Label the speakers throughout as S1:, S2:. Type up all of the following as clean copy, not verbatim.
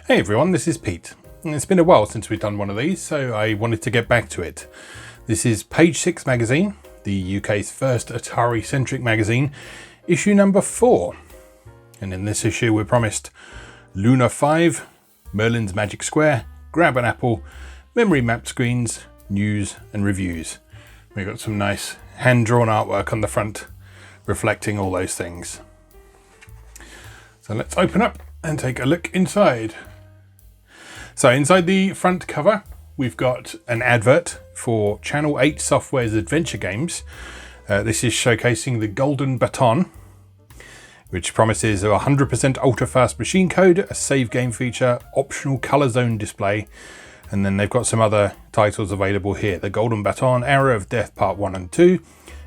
S1: Hey everyone, this is Pete. It's been a while since we've done one of these, so I wanted to get back to it. This is Page 6 magazine, the UK's first Atari-centric magazine, issue number 4. And in this issue we're promised Lunar 5, Merlin's Magic Square, Grab an Apple, memory map screens, news and reviews. We've got some nice hand-drawn artwork on the front reflecting all those things. So let's open up and take a look inside. So inside the front cover, we've got an advert for Channel 8 Software's adventure games. This is showcasing the Golden Baton, which promises a 100% ultra-fast machine code, a save game feature, optional color zone display, and then they've got some other titles available here. The Golden Baton, Arrow of Death Part 1 and 2,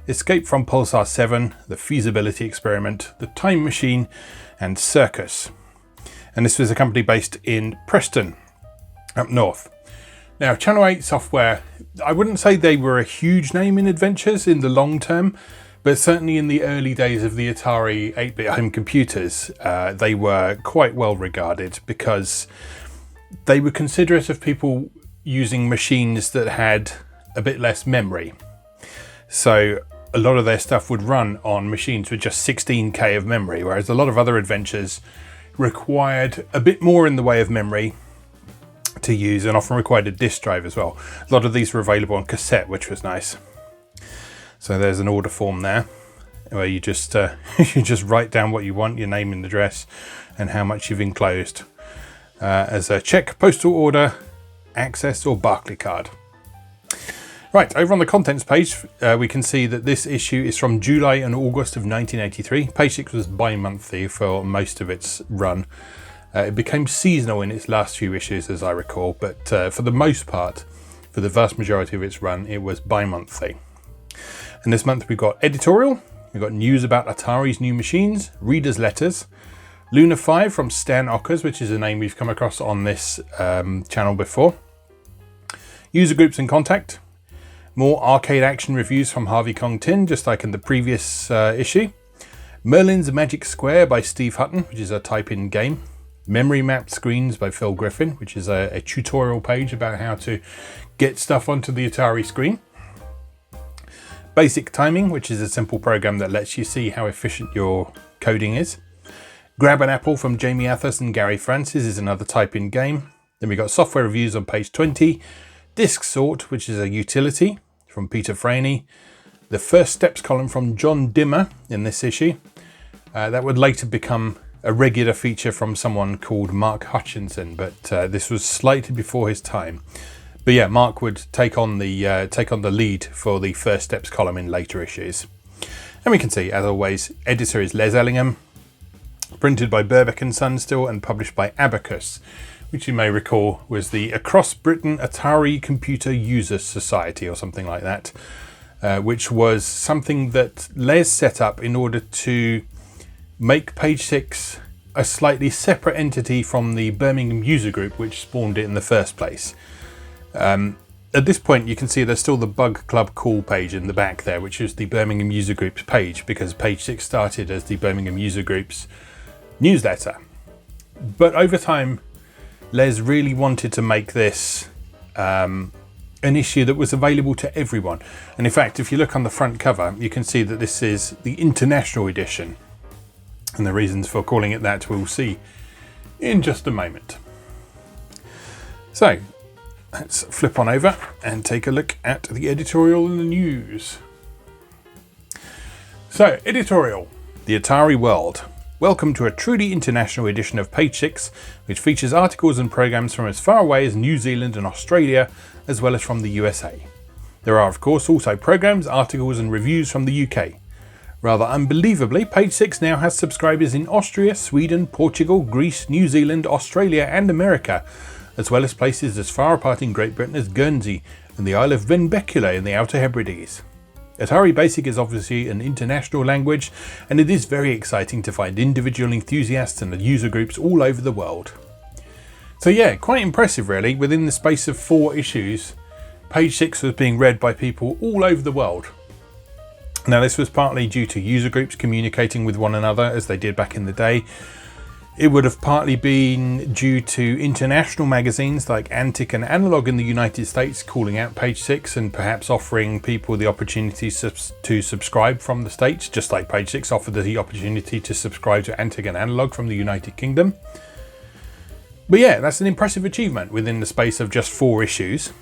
S1: Escape from Pulsar 7, The Feasibility Experiment, The Time Machine, and Circus. And this was a company based in Preston, up north. Now, Channel 8 Software, I wouldn't say they were a huge name in adventures in the long term, but certainly in the early days of the Atari 8-bit home computers, they were quite well regarded because they were considerate of people using machines that had a bit less memory. So a lot of their stuff would run on machines with just 16K of memory, whereas a lot of other adventures required a bit more in the way of memory to use and often required a disk drive as well. A lot of these were available on cassette, which was nice. So there's an order form there where you just you just write down what you want, your name and address, and how much you've enclosed as a check, postal order, access or Barclaycard. Right, over on the contents page, we can see that this issue is from July and August of 1983. Page 6 was bi-monthly for most of its run. It became seasonal in its last few issues, as I recall, but for the most part, for the vast majority of its run, it was bi-monthly. And this month we've got Editorial, we've got news about Atari's new machines, readers' letters, Lunar 5 from Stan Ockers, which is a name we've come across on this channel before, user groups and contact, more arcade action reviews from Harvey Kong Tin, just like in the previous issue, Merlin's Magic Square by Steve Hutton, which is a type-in game, memory map screens by Phil Griffin, which is a tutorial page about how to get stuff onto the Atari screen, basic timing, which is a simple program that lets you see how efficient your coding is, Grab an Apple from Jamie Athas and Garry Francis is another type-in game. Then we got software reviews on page 20, Disk Sort, which is a utility from Peter Franey, the first steps column from John Dimmer in this issue. That would later become a regular feature from someone called Mark Hutchinson, but this was slightly before his time. But yeah, Mark would take on the lead for the first steps column in later issues. And we can see, as always, editor is Les Ellingham, printed by Birbeck & Son still, and published by Abacus, which you may recall was the Across Britain Atari Computer Users Society or something like that, which was something that Les set up in order to make Page 6 a slightly separate entity from the Birmingham User Group, which spawned it in the first place. At this point you can see there's still the Bug Club Call page in the back there, which is the Birmingham User Group's page, because Page 6 started as the Birmingham User Group's newsletter. But over time Les really wanted to make this an issue that was available to everyone. And in fact, if you look on the front cover, you can see that this is the international edition. And the reasons for calling it that we'll see in just a moment. So let's flip on over and take a look at the editorial and the news. So, Editorial, the Atari World. Welcome to a truly international edition of Page 6, which features articles and programs from as far away as New Zealand and Australia, as well as from the USA. There are, of course, also programs, articles and reviews from the UK. Rather unbelievably, Page 6 now has subscribers in Austria, Sweden, Portugal, Greece, New Zealand, Australia and America, as well as places as far apart in Great Britain as Guernsey and the Isle of Benbecula in the Outer Hebrides. Atari Basic is obviously an international language, and it is very exciting to find individual enthusiasts and user groups all over the world. So yeah, quite impressive really. Within the space of 4 issues, Page 6 was being read by people all over the world. Now this was partly due to user groups communicating with one another as they did back in the day. It would have partly been due to international magazines like Antic and Analog in the United States calling out Page Six and perhaps offering people the opportunity to subscribe from the States, just like Page Six offered the opportunity to subscribe to Antic and Analog from the United Kingdom. But yeah, that's an impressive achievement within the space of just 4 issues.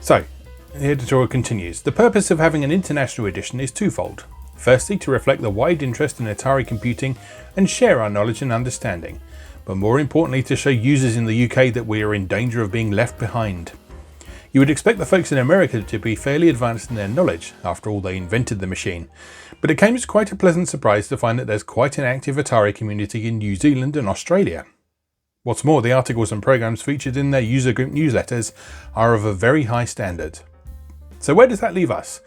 S1: So, the editorial continues. The purpose of having an international edition is twofold. Firstly, to reflect the wide interest in Atari computing and share our knowledge and understanding, but more importantly to show users in the UK that we are in danger of being left behind. You would expect the folks in America to be fairly advanced in their knowledge, after all they invented the machine, but it came as quite a pleasant surprise to find that there's quite an active Atari community in New Zealand and Australia. What's more, the articles and programs featured in their user group newsletters are of a very high standard. So where does that leave us?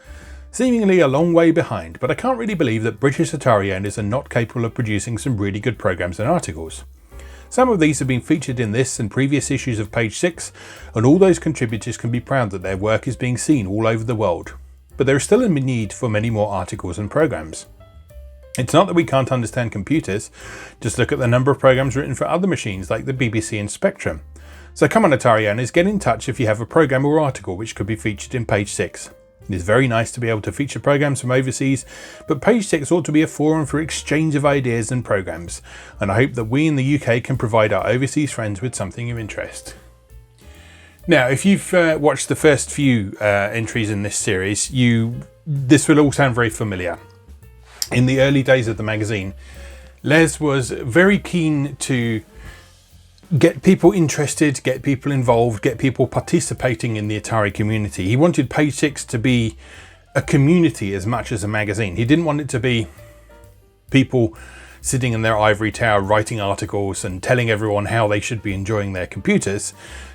S1: Seemingly a long way behind, but I can't really believe that British Atari owners are not capable of producing some really good programs and articles. Some of these have been featured in this and previous issues of Page 6, and all those contributors can be proud that their work is being seen all over the world. But there is still a need for many more articles and programs. It's not that we can't understand computers, just look at the number of programs written for other machines like the BBC and Spectrum. So come on Atari owners, get in touch if you have a program or article which could be featured in Page 6. It is very nice to be able to feature programs from overseas, but Page 6 ought to be a forum for exchange of ideas and programs, and I hope that we in the UK can provide our overseas friends with something of interest. Now, if you've watched the first few entries in this series, this will all sound very familiar. In the early days of the magazine, Les was very keen to get people interested, get people involved, get people participating in the Atari community. He wanted Page 6 to be a community as much as a magazine. He didn't want it to be people sitting in their ivory tower writing articles and telling everyone how they should be enjoying their computers.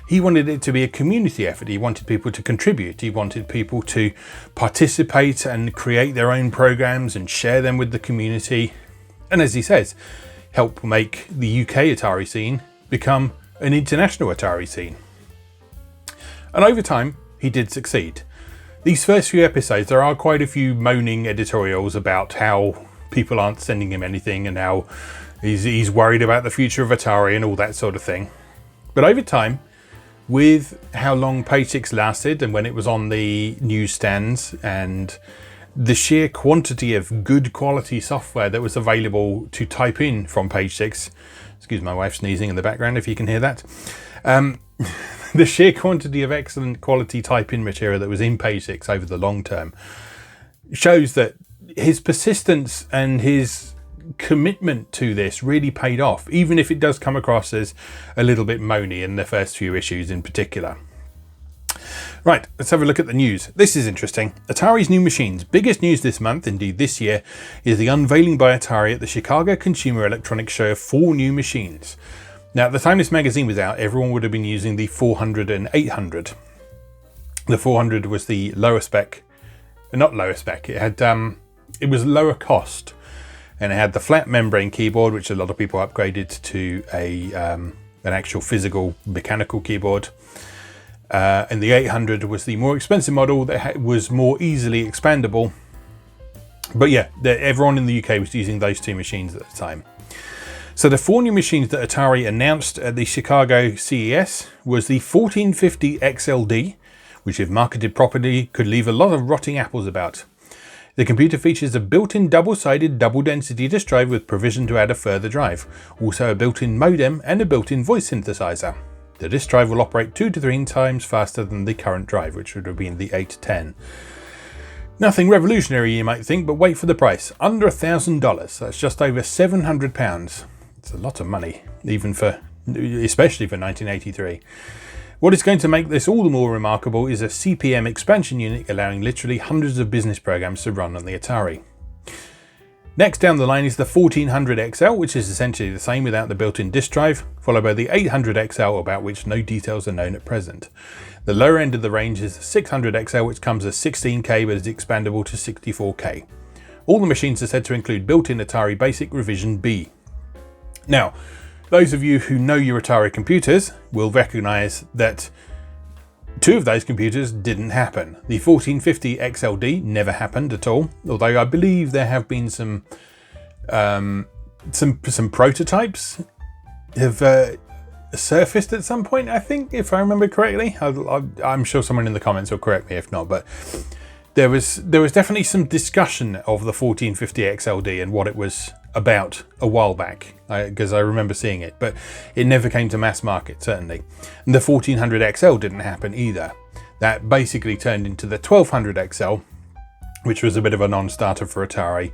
S1: He wanted it to be a community effort. He wanted people to contribute. He wanted people to participate and create their own programs and share them with the community. And as he says, help make the UK Atari scene become an international Atari scene. And over time, he did succeed. These first few episodes, there are quite a few moaning editorials about how people aren't sending him anything and how he's worried about the future of Atari and all that sort of thing. But over time, with how long Page 6 lasted and when it was on the newsstands and the sheer quantity of good quality software that was available to type in from Page 6, excuse my wife sneezing in the background if you can hear that, the sheer quantity of excellent quality type-in material that was in Page 6 over the long term shows that his persistence and his commitment to this really paid off, even if it does come across as a little bit moany in the first few issues in particular. Right, let's have a look at the news. This is interesting. Atari's new machines. Biggest news this month, indeed this year, is the unveiling by Atari at the Chicago Consumer Electronics Show of 4 new machines. Now, at the time this magazine was out, everyone would have been using the 400 and 800. The 400 was the lower spec, not lower spec, it was lower cost, and it had the flat membrane keyboard, which a lot of people upgraded to an actual physical mechanical keyboard. And the 800 was the more expensive model that was more easily expandable. But yeah, everyone in the UK was using those 2 machines at the time. So the 4 new machines that Atari announced at the Chicago CES was the 1450 XLD, which if marketed properly could leave a lot of rotting apples about. The computer features a built-in double-sided double-density disk drive with provision to add a further drive, also a built-in modem and a built-in voice synthesizer. The disk drive will operate 2 to 3 times faster than the current drive, which would have been the 810. Nothing revolutionary you might think, but wait for the price. Under $1,000, that's just over £700. It's a lot of money, especially for 1983. What is going to make this all the more remarkable is a CPM expansion unit allowing literally hundreds of business programs to run on the Atari. Next down the line is the 1400 XL, which is essentially the same without the built-in disk drive, followed by the 800 XL, about which no details are known at present. The lower end of the range is the 600 XL, which comes as 16K but is expandable to 64K. All the machines are said to include built-in Atari Basic Revision B. Now, those of you who know your Atari computers will recognise that 2 of those computers didn't happen. The 1450 XLD never happened at all, although I believe there have been some some prototypes have surfaced at some point, I think, if I remember correctly. I'm sure someone in the comments will correct me if not, but there was definitely some discussion of the 1450 XLD and what it was about a while back, because I remember seeing it, but it never came to mass market, certainly. And the 1400 XL didn't happen either. That basically turned into the 1200 XL, which was a bit of a non-starter for Atari,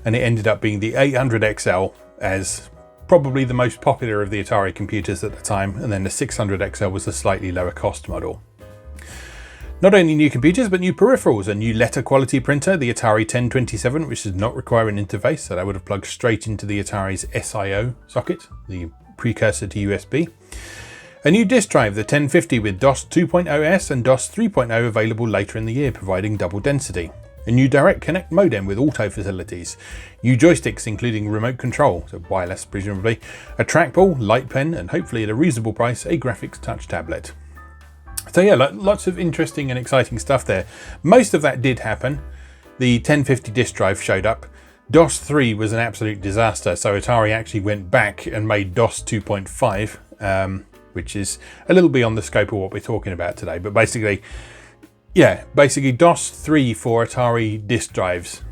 S1: and it ended up being the 800 XL as probably the most popular of the Atari computers at the time, and then the 600 XL was the slightly lower cost model. Not only new computers, but new peripherals. A new letter quality printer, the Atari 1027, which does not require an interface, so that would have plugged straight into the Atari's SIO socket, the precursor to USB. A new disk drive, the 1050, with DOS 2.0S and DOS 3.0 available later in the year, providing double density. A new Direct Connect modem with auto facilities. New joysticks, including remote control, so wireless presumably, a trackball, light pen, and hopefully at a reasonable price, a graphics touch tablet. So yeah, lots of interesting and exciting stuff there. Most of that did happen. The 1050 disk drive showed up. DOS 3 was an absolute disaster, so Atari actually went back and made DOS 2.5, which is a little beyond the scope of what we're talking about today. But basically DOS 3 for Atari disk drives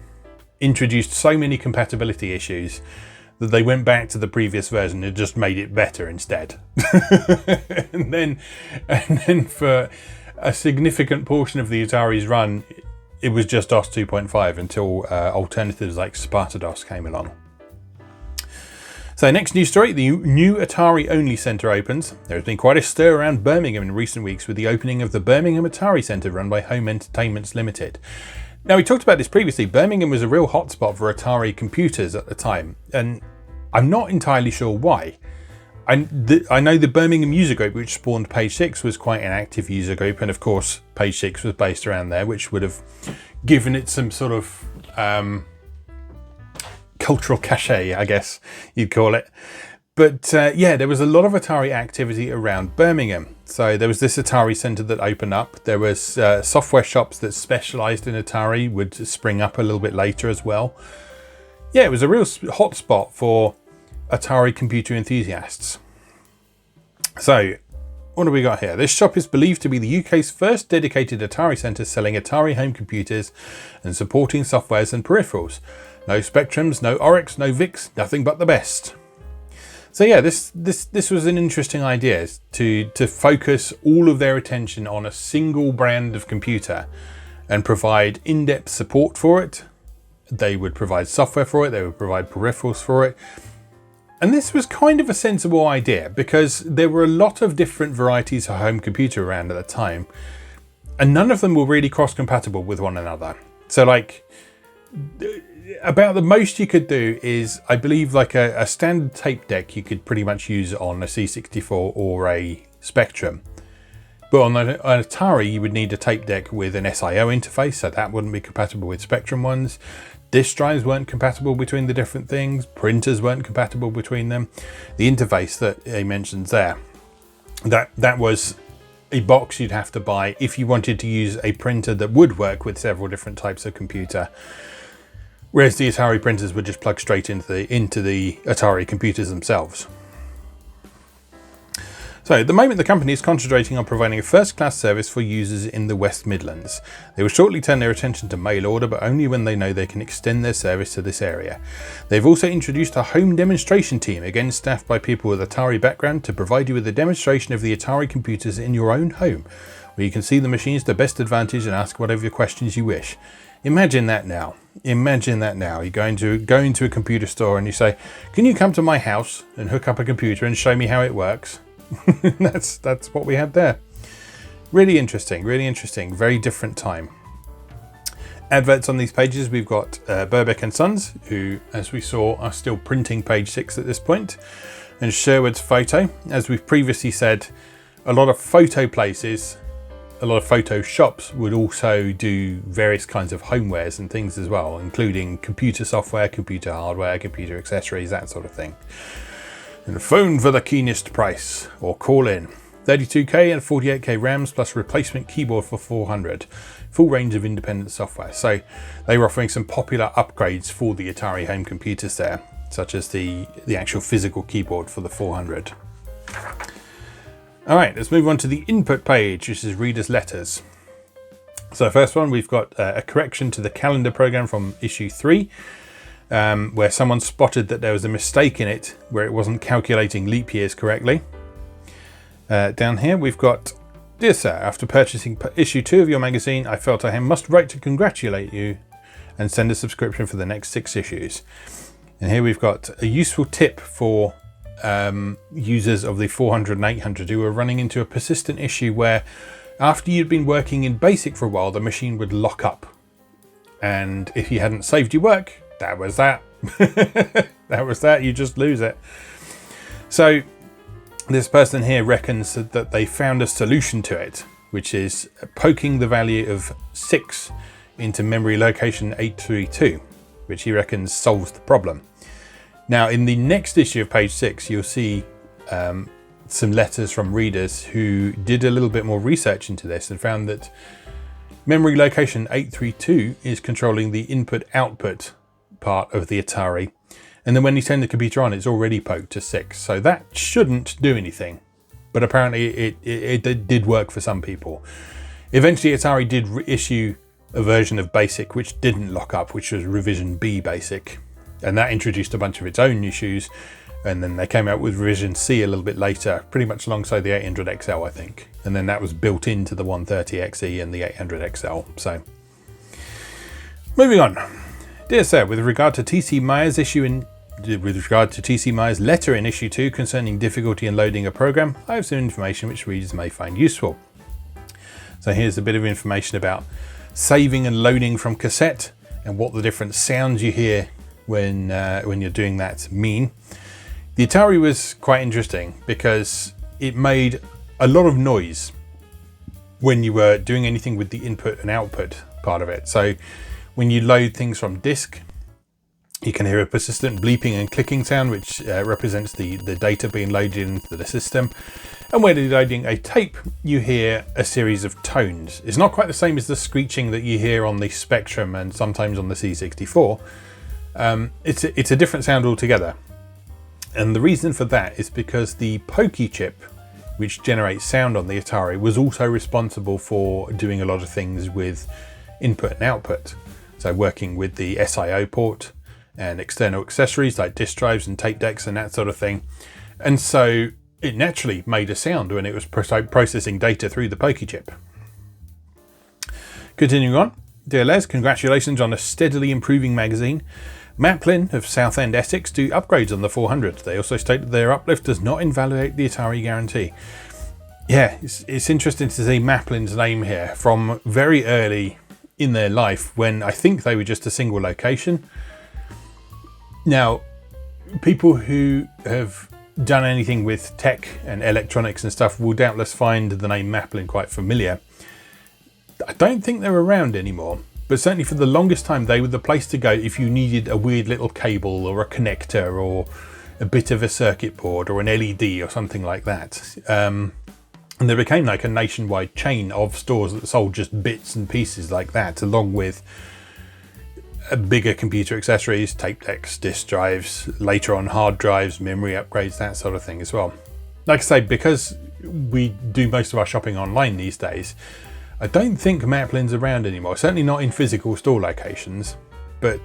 S1: introduced so many compatibility issues that they went back to the previous version and just made it better instead. and then for a significant portion of the Atari's run, it was just DOS 2.5 until alternatives like Sparta-DOS came along. So next news story, the new Atari Only Centre opens. There has been quite a stir around Birmingham in recent weeks with the opening of the Birmingham Atari Centre run by Home Entertainments Limited. Now, we talked about this previously. Birmingham was a real hotspot for Atari computers at the time, and I'm not entirely sure why. I know the Birmingham user group, which spawned Page 6, was quite an active user group, and of course Page 6 was based around there, which would have given it some sort of cultural cachet, I guess you'd call it. But yeah, there was a lot of Atari activity around Birmingham. So there was this Atari Centre that opened up. There was software shops that specialised in Atari would spring up a little bit later as well. Yeah, it was a real hotspot for Atari computer enthusiasts. So what do we got here? This shop is believed to be the UK's first dedicated Atari Centre selling Atari home computers and supporting softwares and peripherals. No Spectrums, no Oryx, no VICs, nothing but the best. So yeah, this was an interesting idea to focus all of their attention on a single brand of computer and provide in-depth support for it. They would provide software for it, they would provide peripherals for it. And this was kind of a sensible idea because there were a lot of different varieties of home computer around at the time, and none of them were really cross-compatible with one another. So like, about the most you could do is, I believe, like a standard tape deck you could pretty much use on a C64 or a Spectrum. But on an Atari, you would need a tape deck with an SIO interface, so that wouldn't be compatible with Spectrum ones. Disk drives weren't compatible between the different things. Printers weren't compatible between them. The interface that he mentions there, that was a box you'd have to buy if you wanted to use a printer that would work with several different types of computer. Whereas the Atari printers would just plug straight into the Atari computers themselves. So at the moment, the company is concentrating on providing a first-class service for users in the West Midlands. They will shortly turn their attention to mail order, but only when they know they can extend their service to this area. They've also introduced a home demonstration team, again staffed by people with Atari background, to provide you with a demonstration of the Atari computers in your own home, where you can see the machines to best advantage and ask whatever questions you wish. Imagine that now. Imagine that now. You go into a computer store and you say, "Can you come to my house and hook up a computer and show me how it works?" That's what we had there. Really interesting, very different time. Adverts on these pages, we've got Birbeck and Sons, who, as we saw, are still printing Page 6 at this point, and Sherwood's Photo. As we've previously said, a lot of photo places, a lot of photo shops would also do various kinds of homewares and things as well, including computer software, computer hardware, computer accessories, that sort of thing. And phone for the keenest price, or call in. 32K and 48K RAMs plus replacement keyboard for 400. Full range of independent software. So they were offering some popular upgrades for the Atari home computers there. such as the actual physical keyboard for the 400. All right, let's move on to the input page, which is readers' letters. So first one, we've got a correction to the calendar program from issue 3, where someone spotted that there was a mistake in it where it wasn't calculating leap years correctly. Down here we've got, "Dear sir, after purchasing issue 2 of your magazine, I felt I must write to congratulate you and send a subscription for the next 6 issues. And here we've got a useful tip for users of the 400 and 800 who are running into a persistent issue where after you'd been working in BASIC for a while, the machine would lock up. And if you hadn't saved your work, that was that. That was that, you just lose it. So this person here reckons that they found a solution to it, which is poking the value of 6 into memory location 832, which he reckons solves the problem. Now, in the next issue of page 6, you'll see some letters from readers who did a little bit more research into this and found that memory location 832 is controlling the input-output part of the Atari. And then when you turn the computer on, it's already poked to 6. So that shouldn't do anything. But apparently it did work for some people. Eventually, Atari did issue a version of BASIC which didn't lock up, which was revision B BASIC. And that introduced a bunch of its own issues. And then they came out with revision C a little bit later, pretty much alongside the 800XL, I think. And then that was built into the 130XE and the 800XL. So, moving on. Dear sir, with regard to TC Meyer's letter in issue 2 concerning difficulty in loading a program, I have some information which readers may find useful. So here's a bit of information about saving and loading from cassette and what the different sounds you hear when you're doing that mean. The Atari was quite interesting because it made a lot of noise when you were doing anything with the input and output part of it. So when you load things from disk, you can hear a persistent bleeping and clicking sound, which represents the data being loaded into the system. And when you're loading a tape, you hear a series of tones. It's not quite the same as the screeching that you hear on the Spectrum and sometimes on the C64. It's a different sound altogether. And the reason for that is because the Pokey chip, which generates sound on the Atari, was also responsible for doing a lot of things with input and output. So working with the SIO port and external accessories like disk drives and tape decks and that sort of thing. And so it naturally made a sound when it was processing data through the Pokey chip. Continuing on. Dear Les, congratulations on a steadily improving magazine. Maplin of Southend, Essex do upgrades on the 400. They also state that their uplift does not invalidate the Atari guarantee. Yeah, it's interesting to see Maplin's name here from very early in their life when I think they were just a single location. Now, people who have done anything with tech and electronics and stuff will doubtless find the name Maplin quite familiar. I don't think they're around anymore. But certainly for the longest time, they were the place to go if you needed a weird little cable or a connector or a bit of a circuit board or an LED or something like that. And there became like a nationwide chain of stores that sold just bits and pieces like that, along with bigger computer accessories, tape decks, disk drives, later on hard drives, memory upgrades, that sort of thing as well. Like I say, because we do most of our shopping online these days, I don't think Maplin's around anymore, certainly not in physical store locations, but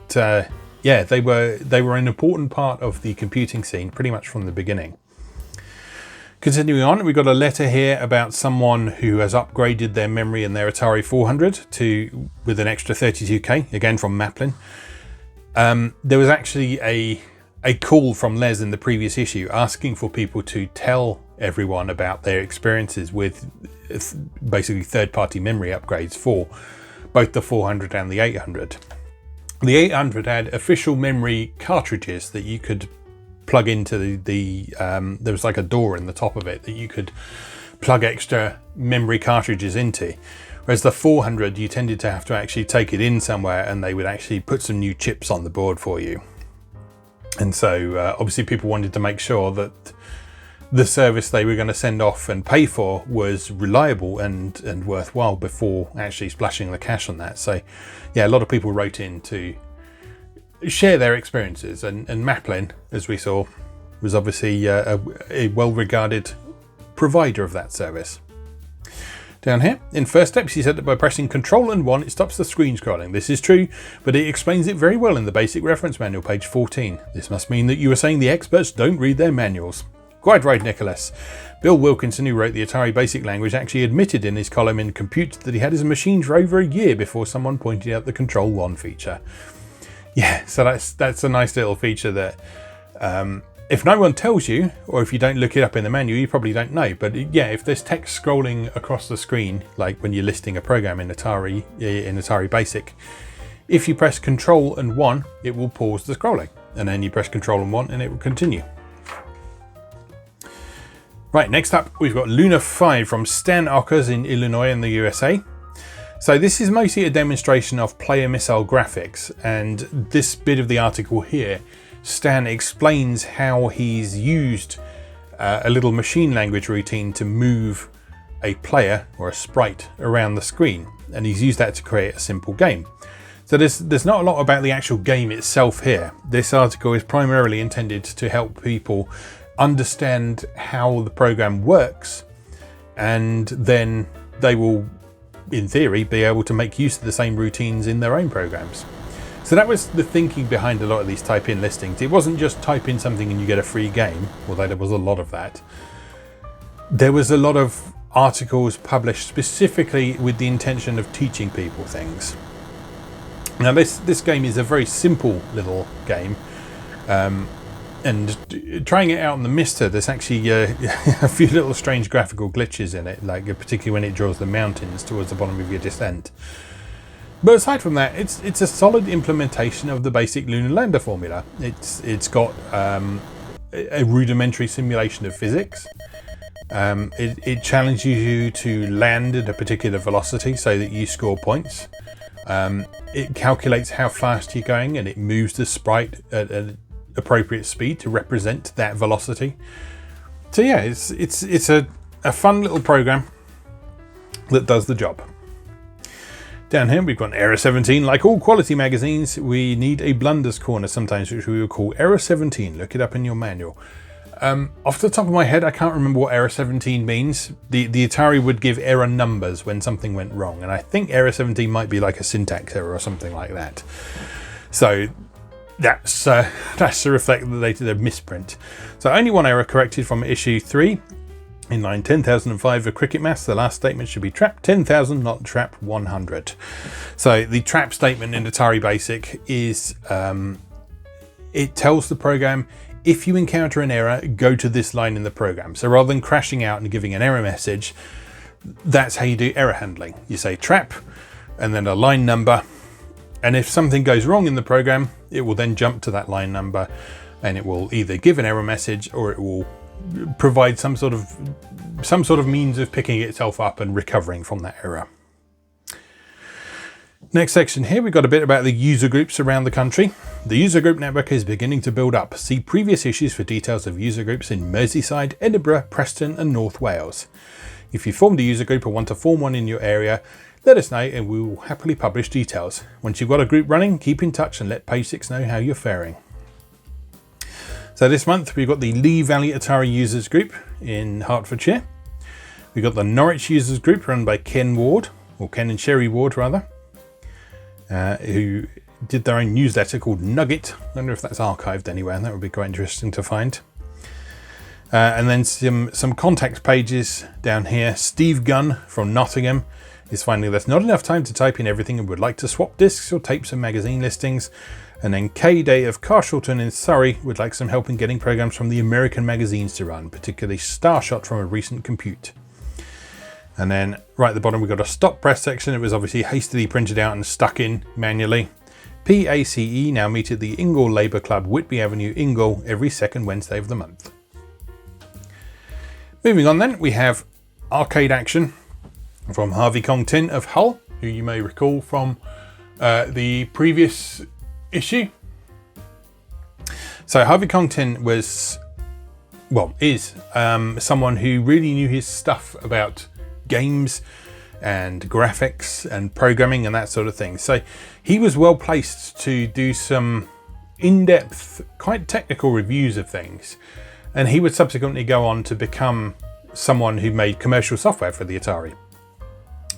S1: yeah, they were an important part of the computing scene pretty much from the beginning. Continuing on, we've got a letter here about someone who has upgraded their memory in their Atari 400 with an extra 32K, again from Maplin. There was actually a call from Les in the previous issue asking for people to tell everyone about their experiences with basically third-party memory upgrades for both the 400 and the 800. The 800 had official memory cartridges that you could plug into there was like a door in the top of it that you could plug extra memory cartridges into. Whereas the 400, you tended to have to actually take it in somewhere and they would actually put some new chips on the board for you. And so obviously people wanted to make sure that the service they were going to send off and pay for was reliable and worthwhile before actually splashing the cash on that. So yeah, a lot of people wrote in to share their experiences. And Merlin, as we saw, was obviously a well-regarded provider of that service. Down here, in first steps, he said that by pressing Ctrl and 1, it stops the screen scrolling. This is true, but it explains it very well in the basic reference manual, page 14. This must mean that you are saying the experts don't read their manuals. Quite right, Nicholas. Bill Wilkinson, who wrote the Atari basic language, actually admitted in his column in Compute that he had his machine for over a year before someone pointed out the Ctrl 1 feature. Yeah, so that's a nice little feature that if no one tells you, or if you don't look it up in the manual, you probably don't know. But yeah, if there's text scrolling across the screen, like when you're listing a program in Atari Basic, if you press Ctrl and 1, it will pause the scrolling. And then you press Ctrl and 1 and it will continue. Right, next up, we've got Lunar 5 from Stan Ockers in Illinois in the USA. So this is mostly a demonstration of player missile graphics. And this bit of the article here, Stan explains how he's used a little machine language routine to move a player or a sprite around the screen, and he's used that to create a simple game. So there's not a lot about the actual game itself here. This article is primarily intended to help people understand how the program works, and then they will, in theory, be able to make use of the same routines in their own programs. So that was the thinking behind a lot of these type-in listings. It wasn't just type in something and you get a free game, although there was a lot of that. There was a lot of articles published specifically with the intention of teaching people things. Now this game is a very simple little game, and trying it out on the Mister, there's actually a few little strange graphical glitches in it, like particularly when it draws the mountains towards the bottom of your descent. But aside from that, it's a solid implementation of the basic lunar lander formula. It's got a rudimentary simulation of physics. It challenges you to land at a particular velocity so that you score points. It calculates how fast you're going, and it moves the sprite at an appropriate speed to represent that velocity. So yeah, it's a fun little program that does the job. Down here we've got an Error 17. Like all quality magazines, we need a blunders corner sometimes, which we will call Error 17. Look it up in your manual. Off the top of my head, I can't remember what Error 17 means. The Atari would give error numbers when something went wrong, and I think Error 17 might be like a syntax error or something like that. So that's to reflect that they did a misprint. So only one error corrected from issue 3. In line 10,005 of Cricket Maths, the last statement should be trap 10,000, not trap 100. So the trap statement in Atari Basic is, it tells the program, if you encounter an error, go to this line in the program. So rather than crashing out and giving an error message, that's how you do error handling. You say trap, and then a line number, and if something goes wrong in the program, it will then jump to that line number, and it will either give an error message or it will provide some sort of means of picking itself up and recovering from that error. Next section here, we've got a bit about the user groups around the country. The user group network is beginning to build up. See previous issues for details of user groups in Merseyside, Edinburgh, Preston and North Wales. If you formed a user group or want to form one in your area, let us know and we will happily publish details. Once you've got a group running, keep in touch and let page 6 know how you're faring. So this month we've got the Lee Valley Atari Users Group in Hertfordshire. We've got the Norwich Users Group run by Ken Ward, or Ken and Sherry Ward rather, who did their own newsletter called Nugget. I wonder if that's archived anywhere. That would be quite interesting to find. And then some contact pages down here. Steve Gunn from Nottingham is finding there's not enough time to type in everything and would like to swap discs or tape some magazine listings. And then Kay Day of Carshalton in Surrey would like some help in getting programs from the American magazines to run, particularly Starshot from a recent compute. And then right at the bottom we've got a stop press section. It was obviously hastily printed out and stuck in manually. PACE now meet at the Ingle Labour Club, Whitby Avenue, Ingle, every second Wednesday of the month. Moving on then, we have arcade action from Harvey Kong Tin of Hull, who you may recall from the previous issue. So Harvey Kong Tin is someone who really knew his stuff about games and graphics and programming and that sort of thing. So he was well placed to do some in-depth, quite technical reviews of things. And he would subsequently go on to become someone who made commercial software for the Atari.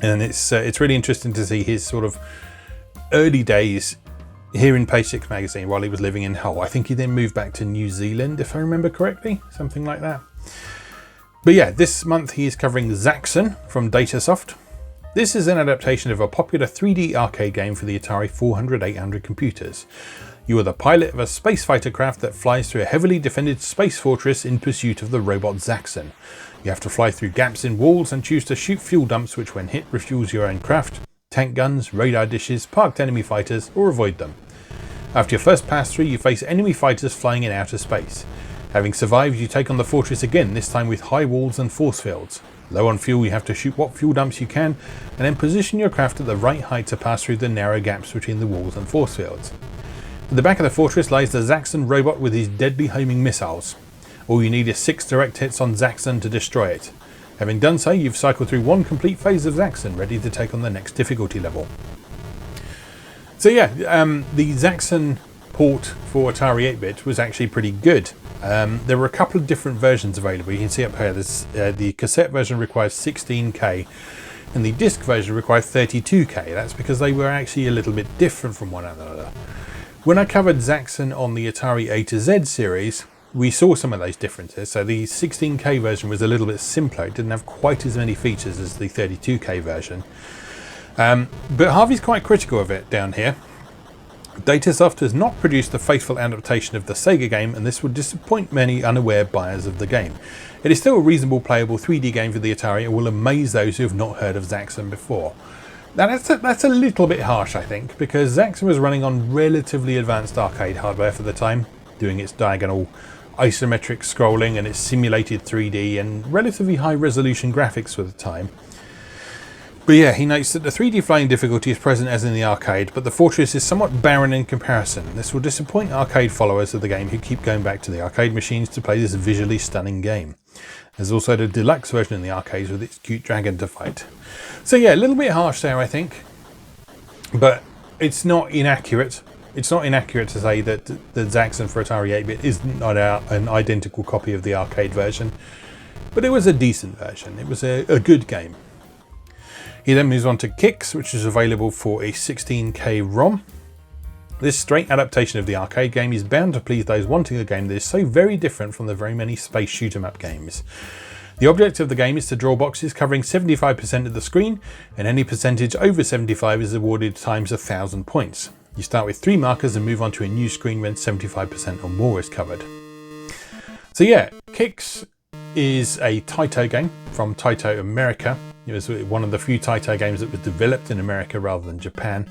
S1: And it's really interesting to see his sort of early days here in Page 6 magazine while he was living in Hull. I think he then moved back to New Zealand, if I remember correctly, something like that. But yeah, this month he is covering Zaxxon from Datasoft. This is an adaptation of a popular 3D arcade game for the Atari 400-800 computers. You are the pilot of a space fighter craft that flies through a heavily defended space fortress in pursuit of the robot Zaxxon. You have to fly through gaps in walls and choose to shoot fuel dumps which when hit refuels your own craft, tank guns, radar dishes, parked enemy fighters, or avoid them. After your first pass through, you face enemy fighters flying in outer space. Having survived, you take on the fortress again, this time with high walls and force fields. Low on fuel, you have to shoot what fuel dumps you can, and then position your craft at the right height to pass through the narrow gaps between the walls and force fields. At the back of the fortress lies the Zaxxon robot with his deadly homing missiles. All you need is 6 direct hits on Zaxxon to destroy it. Having done so, you've cycled through one complete phase of Zaxxon, ready to take on the next difficulty level. So yeah, the Zaxxon port for Atari 8-bit was actually pretty good. There were a couple of different versions available. You can see up here, the cassette version requires 16K and the disc version requires 32K. That's because they were actually a little bit different from one another. When I covered Zaxxon on the Atari A to Z series, we saw some of those differences. So the 16K version was a little bit simpler. It didn't have quite as many features as the 32K version. But Harvey's quite critical of it down here. Datasoft has not produced a faithful adaptation of the Sega game, and this would disappoint many unaware buyers of the game. It is still a reasonable playable 3D game for the Atari and will amaze those who have not heard of Zaxxon before. Now that's a little bit harsh, I think, because Zaxxon was running on relatively advanced arcade hardware for the time, doing its diagonal isometric scrolling and its simulated 3D and relatively high resolution graphics for the time. But yeah, he notes that the 3D flying difficulty is present as in the arcade, but the fortress is somewhat barren in comparison. This will disappoint arcade followers of the game who keep going back to the arcade machines to play this visually stunning game. There's also the deluxe version in the arcades with its cute dragon to fight. So yeah, a little bit harsh there, I think, but it's not inaccurate. It's not inaccurate to say that the Zaxxon for Atari 8-bit is not an identical copy of the arcade version, but it was a decent version. It was a good game. He then moves on to Kicks, which is available for a 16K ROM. This straight adaptation of the arcade game is bound to please those wanting a game that is so very different from the very many space shoot-'em-up games. The object of the game is to draw boxes covering 75% of the screen, and any percentage over 75 is awarded times 1,000 points. You start with 3 markers and move on to a new screen when 75% or more is covered. So yeah, Kicks is a Taito game from Taito America. It was one of the few Taito games that was developed in America rather than Japan.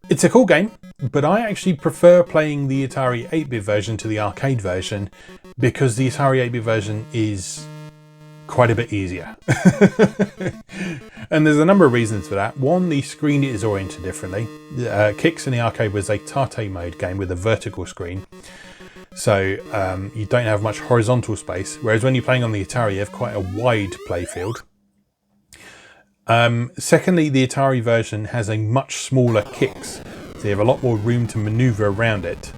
S1: It's a cool game, but I actually prefer playing the Atari 8-bit version to the arcade version because the Atari 8-bit version is quite a bit easier. And there's a number of reasons for that. One, the screen is oriented differently. Kicks in the arcade was a Tate mode game with a vertical screen. So you don't have much horizontal space, whereas when you're playing on the Atari, you have quite a wide play field. Secondly, the Atari version has a much smaller Kicks, so you have a lot more room to maneuver around it.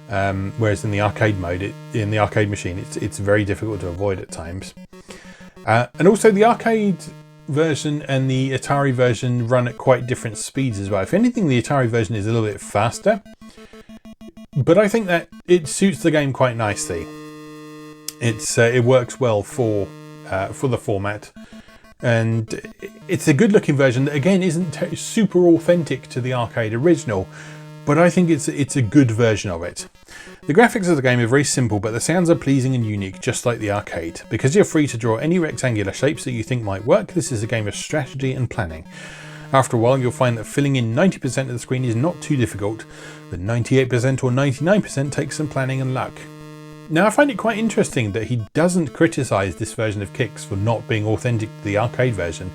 S1: Whereas in the arcade mode, in the arcade machine, it's very difficult to avoid at times. And also the arcade version and the Atari version run at quite different speeds as well. If anything, the Atari version is a little bit faster, but I think that it suits the game quite nicely. It works well for the format. And it's a good looking version that again isn't super authentic to the arcade original, but I think it's a good version of it. The graphics of the game are very simple, but the sounds are pleasing and unique, just like the arcade. Because you're free to draw any rectangular shapes that you think might work, this is a game of strategy and planning. After a while, you'll find that filling in 90% of the screen is not too difficult, but 98% or 99% takes some planning and luck. Now, I find it quite interesting that he doesn't criticise this version of Kicks for not being authentic to the arcade version,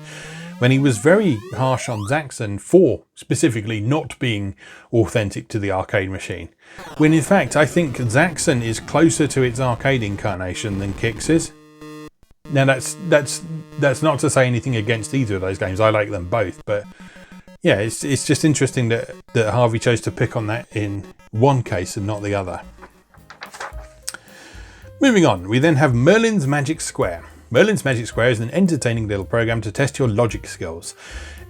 S1: when he was very harsh on Zaxxon for specifically not being authentic to the arcade machine. When in fact, I think Zaxxon is closer to its arcade incarnation than Kicks is. Now, that's not to say anything against either of those games. I like them both, but yeah, it's just interesting that Harvey chose to pick on that in one case and not the other. Moving on, we then have Merlin's Magic Square. Merlin's Magic Square is an entertaining little program to test your logic skills.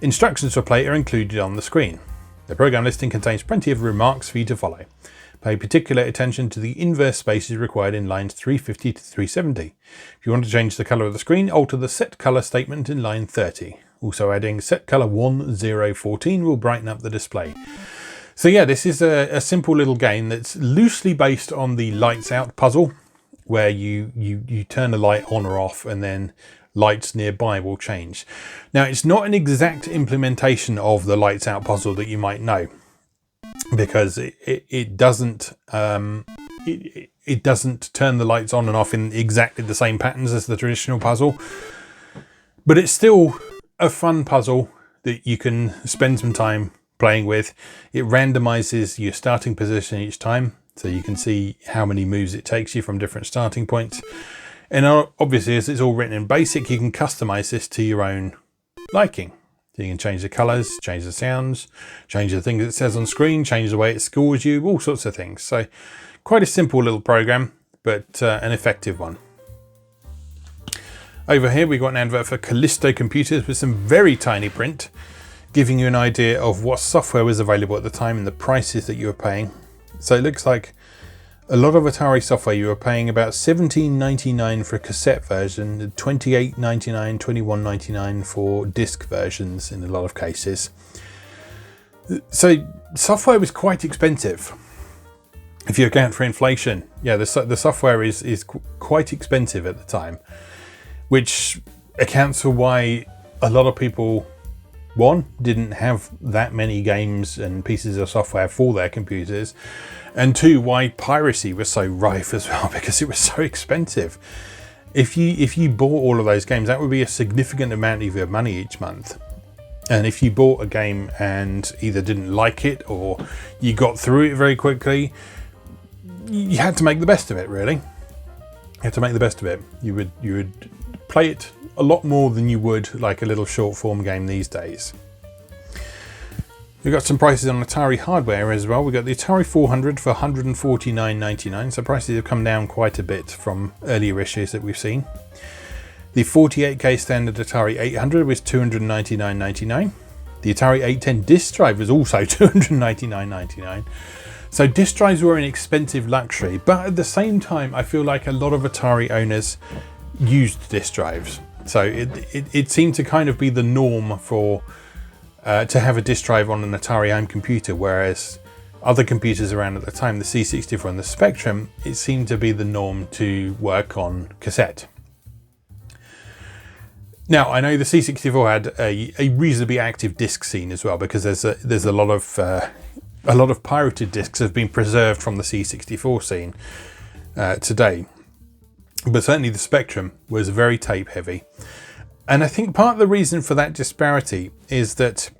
S1: Instructions for play are included on the screen. The program listing contains plenty of remarks for you to follow. Pay particular attention to the inverse spaces required in lines 350 to 370. If you want to change the colour of the screen, alter the set colour statement in line 30. Also adding set colour 1014 will brighten up the display. So yeah, this is a simple little game that's loosely based on the lights out puzzle, where you turn the light on or off and then lights nearby will change. Now, it's not an exact implementation of the lights out puzzle that you might know, because it doesn't it doesn't turn the lights on and off in exactly the same patterns as the traditional puzzle, but it's still a fun puzzle that you can spend some time playing with. It randomizes your starting position each time, so you can see how many moves it takes you from different starting points. And obviously, as it's all written in BASIC, you can customize this to your own liking. So you can change the colors, change the sounds, change the things it says on screen, change the way it scores you, all sorts of things. So quite a simple little program, but an effective one. Over here, we've got an advert for Calisto Computers with some very tiny print, giving you an idea of what software was available at the time and the prices that you were paying. So it looks like a lot of Atari software you were paying about $17.99 for a cassette version, $28.99, $21.99 for disc versions in a lot of cases. So software was quite expensive. If you account for inflation, yeah, the software is quite expensive at the time, which accounts for why a lot of people, one, didn't have that many games and pieces of software for their computers, and two, why piracy was so rife as well, because it was so expensive. If you bought all of those games, that would be a significant amount of your money each month. And if you bought a game and either didn't like it or you got through it very quickly, you had to make the best of it, really. You had to make the best of it. You would play it a lot more than you would like a little short form game these days. We've got some prices on Atari hardware as well. We've got the Atari 400 for $149.99, so prices have come down quite a bit from earlier issues that we've seen. The 48K standard Atari 800 was $299.99. The Atari 810 disk drive was also $299.99. So disk drives were an expensive luxury, but at the same time, I feel like a lot of Atari owners used disk drives. So it seemed to kind of be the norm for to have a disk drive on an Atari home computer, whereas other computers around at the time, the C64 and the Spectrum, it seemed to be the norm to work on cassette. Now, I know the C64 had a reasonably active disk scene as well, because there's a lot of pirated discs have been preserved from the C64 scene today. But certainly the Spectrum was very tape heavy. And I think part of the reason for that disparity is that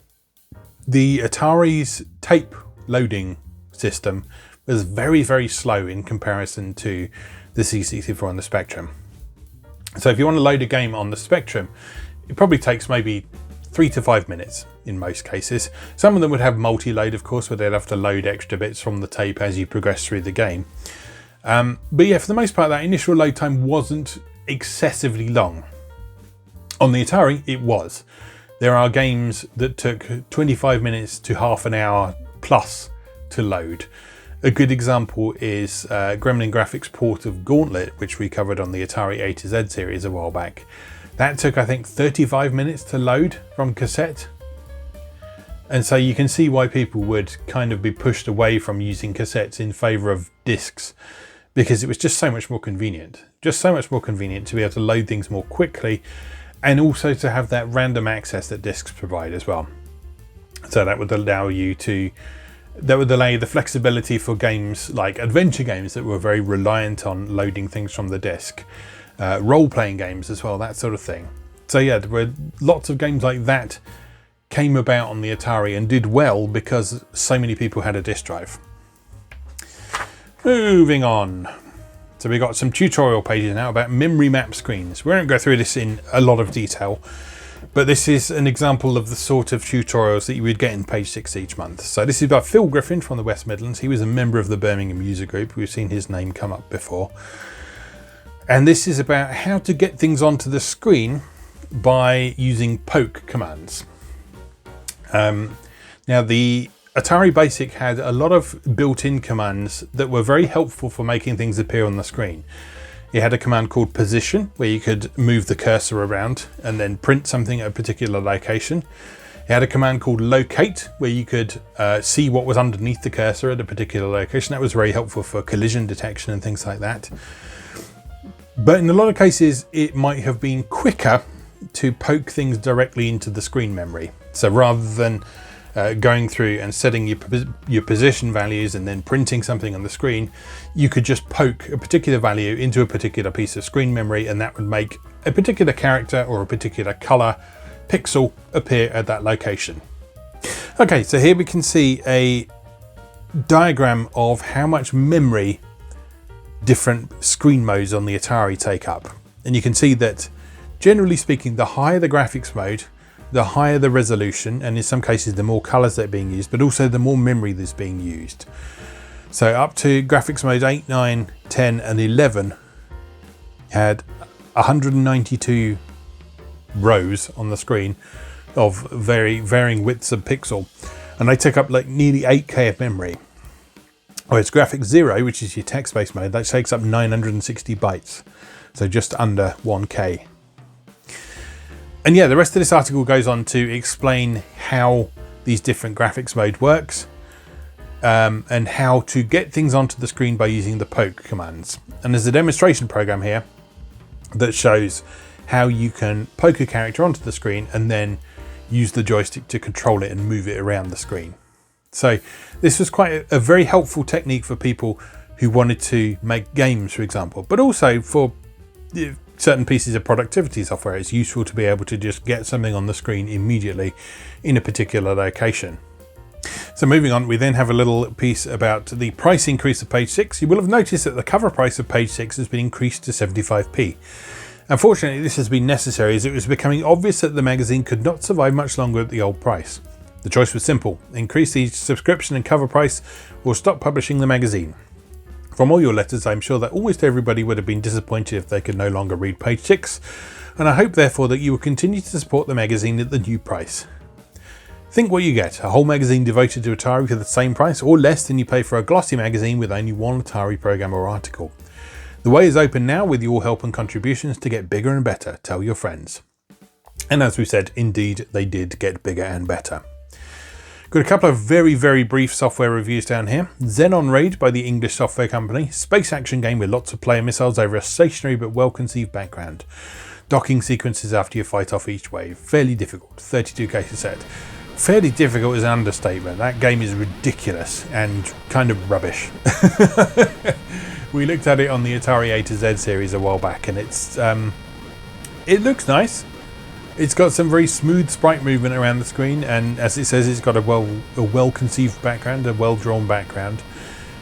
S1: the Atari's tape loading system was very, very slow in comparison to the C64 and the Spectrum. So if you want to load a game on the Spectrum, it probably takes maybe 3 to 5 minutes in most cases. Some of them would have multi-load, of course, where they'd have to load extra bits from the tape as you progress through the game. But yeah, for the most part, that initial load time wasn't excessively long. On the Atari, it was. There are games that took 25 minutes to half an hour plus to load. A good example is Gremlin Graphics' port of Gauntlet, which we covered on the Atari A to Z series a while back. That took, I think, 35 minutes to load from cassette. And so you can see why people would kind of be pushed away from using cassettes in favour of discs, because it was just so much more convenient. Just so much more convenient to be able to load things more quickly, and also to have that random access that discs provide as well. So that would allow you the flexibility for games like adventure games that were very reliant on loading things from the disk, role-playing games as well, that sort of thing. So yeah, there were lots of games like that came about on the Atari and did well because so many people had a disk drive. Moving on. So we've got some tutorial pages now about memory map screens. We won't go through this in a lot of detail, But this is an example of the sort of tutorials that you would get in page 6 each month. So this is by Phil Griffin from the West Midlands. He was a member of the Birmingham user group. We've seen his name come up before. And this is about how to get things onto the screen by using poke commands. Now the Atari Basic had a lot of built-in commands that were very helpful for making things appear on the screen. It had a command called position, where you could move the cursor around and then print something at a particular location. It had a command called locate, where you could see what was underneath the cursor at a particular location. That was very helpful for collision detection and things like that. But in a lot of cases, it might have been quicker to poke things directly into the screen memory. So rather than going through and setting your position values and then printing something on the screen, you could just poke a particular value into a particular piece of screen memory, and that would make a particular character or a particular color pixel appear at that location. Okay, so here we can see a diagram of how much memory different screen modes on the Atari take up. And you can see that, generally speaking, the higher the graphics mode, the higher the resolution, and in some cases the more colors that are being used, but also the more memory that's being used. So up to graphics mode 8, 9, 10 and 11 had 192 rows on the screen of varying widths of pixel, and they take up like nearly 8K of memory. Whereas graphics 0, which is your text-based mode, that takes up 960 bytes, so just under 1K. And yeah, the rest of this article goes on to explain how these different graphics mode works, and how to get things onto the screen by using the poke commands. And there's a demonstration program here that shows how you can poke a character onto the screen and then use the joystick to control it and move it around the screen. So this was quite a very helpful technique for people who wanted to make games, for example, but also for certain pieces of productivity software. It's useful to be able to just get something on the screen immediately in a particular location. So moving on, we then have a little piece about the price increase of page 6. You will have noticed that the cover price of page 6 has been increased to 75p. Unfortunately, this has been necessary as it was becoming obvious that the magazine could not survive much longer at the old price. The choice was simple: increase the subscription and cover price or stop publishing the magazine. From all your letters, I'm sure that almost everybody would have been disappointed if they could no longer read page 6, and I hope therefore that you will continue to support the magazine at the new price. Think what you get: a whole magazine devoted to Atari for the same price or less than you pay for a glossy magazine with only one Atari program or article. The way is open now with your help and contributions to get bigger and better. Tell your friends. And as we said, indeed they did get bigger and better. Got a couple of very, very brief software reviews down here. Xenon Raid by the English software company. Space action game with lots of player missiles over a stationary but well-conceived background. Docking sequences after you fight off each wave. Fairly difficult. 32k cassette. Fairly difficult is an understatement. That game is ridiculous and kind of rubbish. We looked at it on the Atari A to Z series a while back, and it looks nice. It's got some very smooth sprite movement around the screen, and as it says, it's got a well-conceived background, a well-drawn background.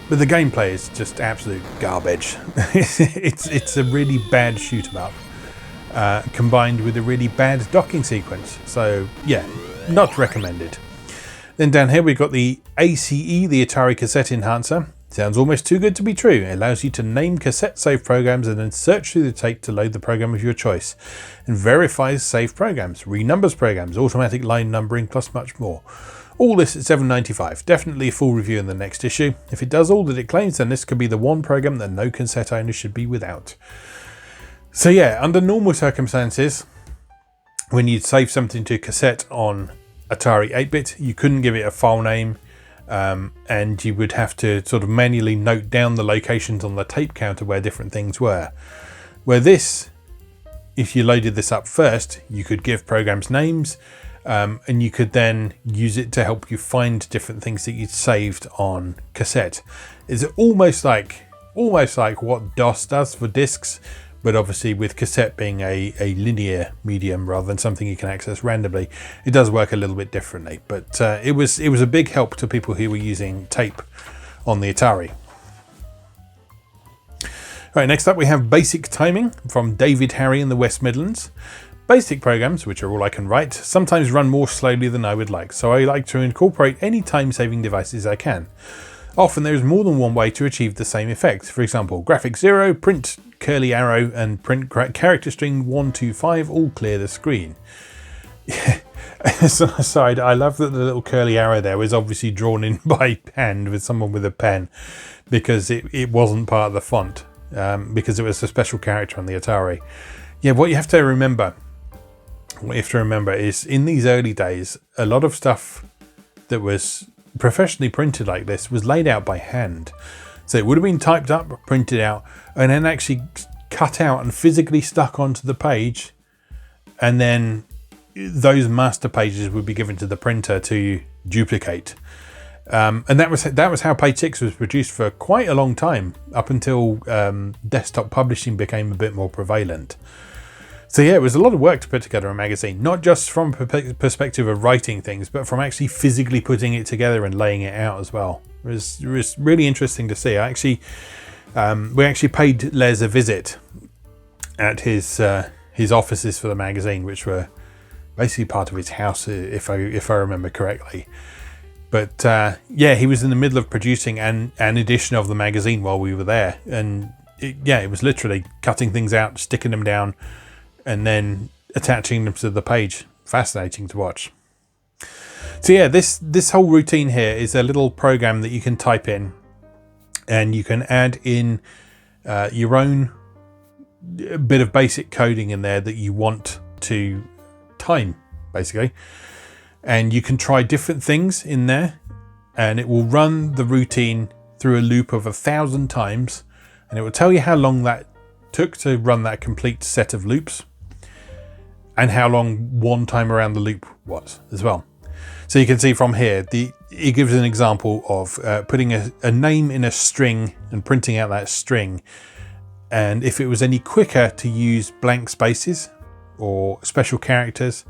S1: But the gameplay is just absolute garbage. it's a really bad shoot 'em up, combined with a really bad docking sequence. So yeah, not recommended. Then down here we've got the ACE, the Atari Cassette Enhancer. Sounds almost too good to be true. It allows you to name cassette save programs and then search through the tape to load the program of your choice, and verifies save programs, renumbers programs, automatic line numbering, plus much more. All this at $7.95. Definitely a full review in the next issue. If it does all that it claims, then this could be the one program that no cassette owner should be without. So yeah, under normal circumstances, when you'd save something to cassette on Atari 8-bit, you couldn't give it a file name. And you would have to sort of manually note down the locations on the tape counter where different things were. Where this, if you loaded this up first, you could give programs names, and you could then use it to help you find different things that you'd saved on cassette. It's almost like what DOS does for discs, but obviously with cassette being a linear medium rather than something you can access randomly, it does work a little bit differently. But it was a big help to people who were using tape on the Atari. Right, next up we have Basic Timing from David Harry in the West Midlands. Basic programs, which are all I can write, sometimes run more slowly than I would like, so I like to incorporate any time-saving devices I can. Often there is more than one way to achieve the same effect. For example, graphic 0, print curly arrow, and print character string 125 all clear the screen. As an aside, I love that the little curly arrow there was obviously drawn in by hand with someone with a pen, because it wasn't part of the font, because it was a special character on the Atari. Yeah, what you have to remember is in these early days, a lot of stuff that was professionally printed like this was laid out by hand. So it would have been typed up, printed out, and then actually cut out and physically stuck onto the page, and then those master pages would be given to the printer to duplicate. And that was how page 6 was produced for quite a long time, up until desktop publishing became a bit more prevalent. So yeah, it was a lot of work to put together a magazine, not just from a perspective of writing things, but from actually physically putting it together and laying it out as well. It was really interesting to see. We actually paid Les a visit at his offices for the magazine, which were basically part of his house, if I remember correctly. But yeah, he was in the middle of producing an edition of the magazine while we were there, and it was literally cutting things out, sticking them down, and then attaching them to the page. Fascinating to watch. So yeah, this whole routine here is a little program that you can type in, and you can add in your own bit of basic coding in there that you want to time, basically. And you can try different things in there, and it will run the routine through a loop of 1,000 times, and it will tell you how long that took to run that complete set of loops, and how long one time around the loop was as well. So you can see from here, it gives an example of putting a name in a string and printing out that string, and if it was any quicker to use blank spaces or special characters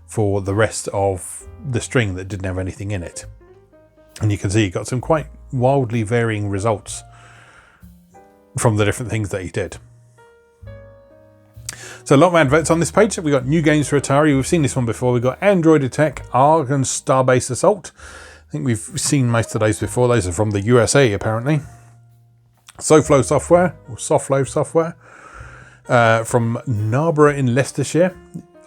S1: for the rest of the string that didn't have anything in it. And you can see you got some quite wildly varying results from the different things that he did. So a lot of adverts on this page. We've got new games for Atari. We've seen this one before. We've got Android Attack, ARG and Starbase Assault. I think we've seen most of those before. Those are from the USA apparently. SoFlo software, or Softflow software, from Narborough in Leicestershire,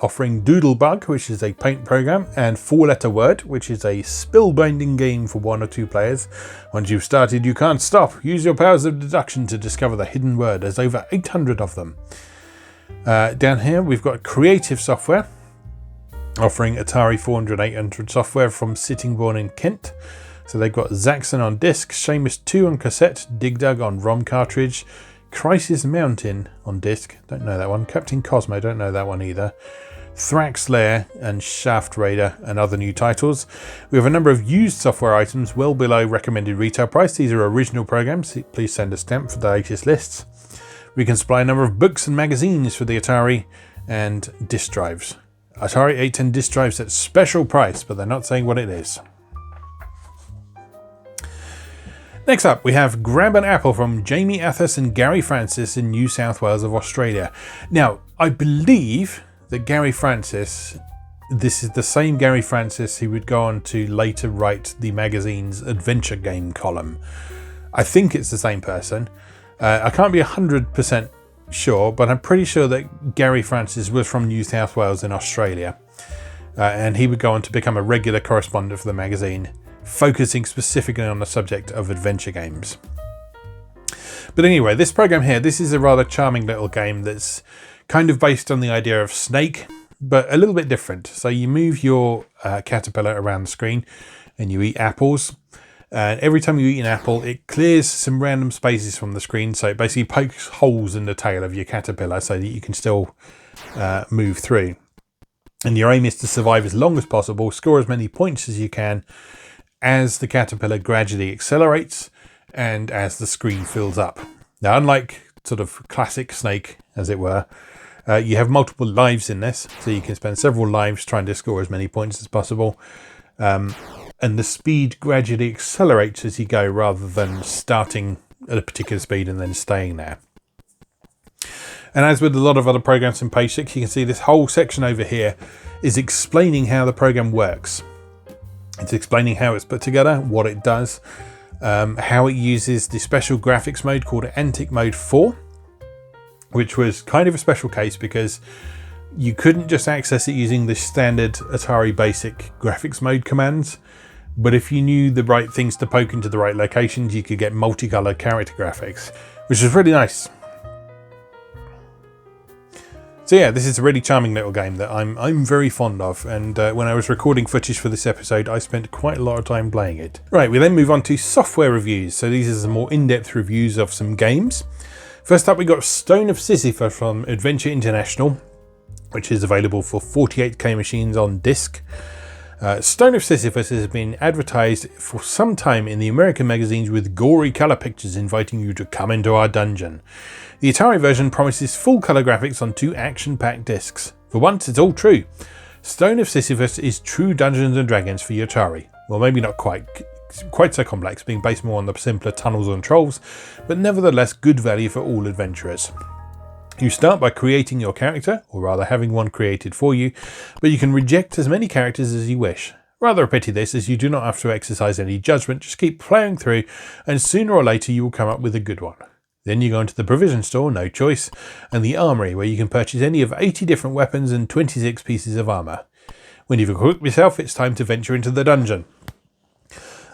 S1: offering Doodlebug, which is a paint program, and 4-letter word, which is a spellbinding game for 1 or 2 players. Once you've started, you can't stop. Use your powers of deduction to discover the hidden word. There's over 800 of them. Down here, we've got Creative Software, offering Atari 400/800 software from Sittingbourne in Kent. So they've got Zaxxon on disc, Seamus 2 on cassette, Dig Dug on ROM cartridge, Crisis Mountain on disc, don't know that one, Captain Cosmo, don't know that one either, Thrax Lair and Shaft Raider, and other new titles. We have a number of used software items well below recommended retail price. These are original programs. Please send a stamp for the latest lists. We can supply a number of books and magazines for the Atari, and disk drives. Atari 810 disk drives at special price, but they're not saying what it is. Next up, we have Grab an Apple from Jamie Athas and Garry Francis in New South Wales of Australia. Now, I believe that Garry Francis, this is the same Garry Francis who would go on to later write the magazine's adventure game column. I think it's the same person. I can't be 100% sure, but I'm pretty sure that Garry Francis was from New South Wales in Australia. And he would go on to become a regular correspondent for the magazine, focusing specifically on the subject of adventure games. But anyway, this program here, this is a rather charming little game that's kind of based on the idea of Snake, but a little bit different. So you move your caterpillar around the screen and you eat apples. And every time you eat an apple, it clears some random spaces from the screen. So it basically pokes holes in the tail of your caterpillar so that you can still move through. And your aim is to survive as long as possible, score as many points as you can as the caterpillar gradually accelerates and as the screen fills up. Now, unlike sort of classic Snake, as it were, you have multiple lives in this. So you can spend several lives trying to score as many points as possible. And the speed gradually accelerates as you go, rather than starting at a particular speed and then staying there. And as with a lot of other programs in page 6, you can see this whole section over here is explaining how the program works. It's explaining how it's put together, what it does, how it uses the special graphics mode called Antic Mode 4, which was kind of a special case because you couldn't just access it using the standard Atari basic graphics mode commands. But if you knew the right things to poke into the right locations, you could get multicolored character graphics, which was really nice. So yeah, this is a really charming little game that I'm very fond of, and when I was recording footage for this episode, I spent quite a lot of time playing it. Right, we then move on to software reviews. So these are some more in-depth reviews of some games. First up, we got Stone of Sisyphus from Adventure International, which is available for 48K machines on disc. Stone of Sisyphus has been advertised for some time in the American magazines with gory colour pictures inviting you to come into our dungeon. The Atari version promises full colour graphics on 2 action-packed discs. For once, it's all true. Stone of Sisyphus is true Dungeons & Dragons for your Atari. Well, maybe not quite so complex, being based more on the simpler tunnels and trolls, but nevertheless good value for all adventurers. You start by creating your character, or rather having one created for you, but you can reject as many characters as you wish. Rather a pity this, as you do not have to exercise any judgment, just keep playing through, and sooner or later you will come up with a good one. Then you go into the provision store, no choice, and the armory, where you can purchase any of 80 different weapons and 26 pieces of armour. When you've equipped yourself, it's time to venture into the dungeon.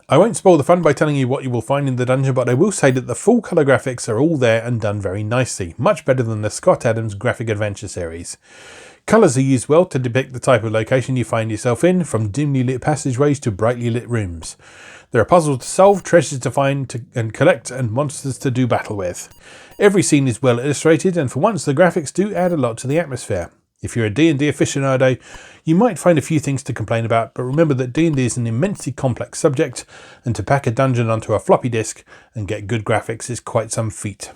S1: I won't spoil the fun by telling you what you will find in the dungeon, but I will say that the full colour graphics are all there and done very nicely, much better than the Scott Adams Graphic Adventure series. Colours are used well to depict the type of location you find yourself in, from dimly lit passageways to brightly lit rooms. There are puzzles to solve, treasures to find and collect, and monsters to do battle with. Every scene is well illustrated, and for once the graphics do add a lot to the atmosphere. If you're a D&D aficionado, you might find a few things to complain about, but remember that D&D is an immensely complex subject, and to pack a dungeon onto a floppy disk and get good graphics is quite some feat.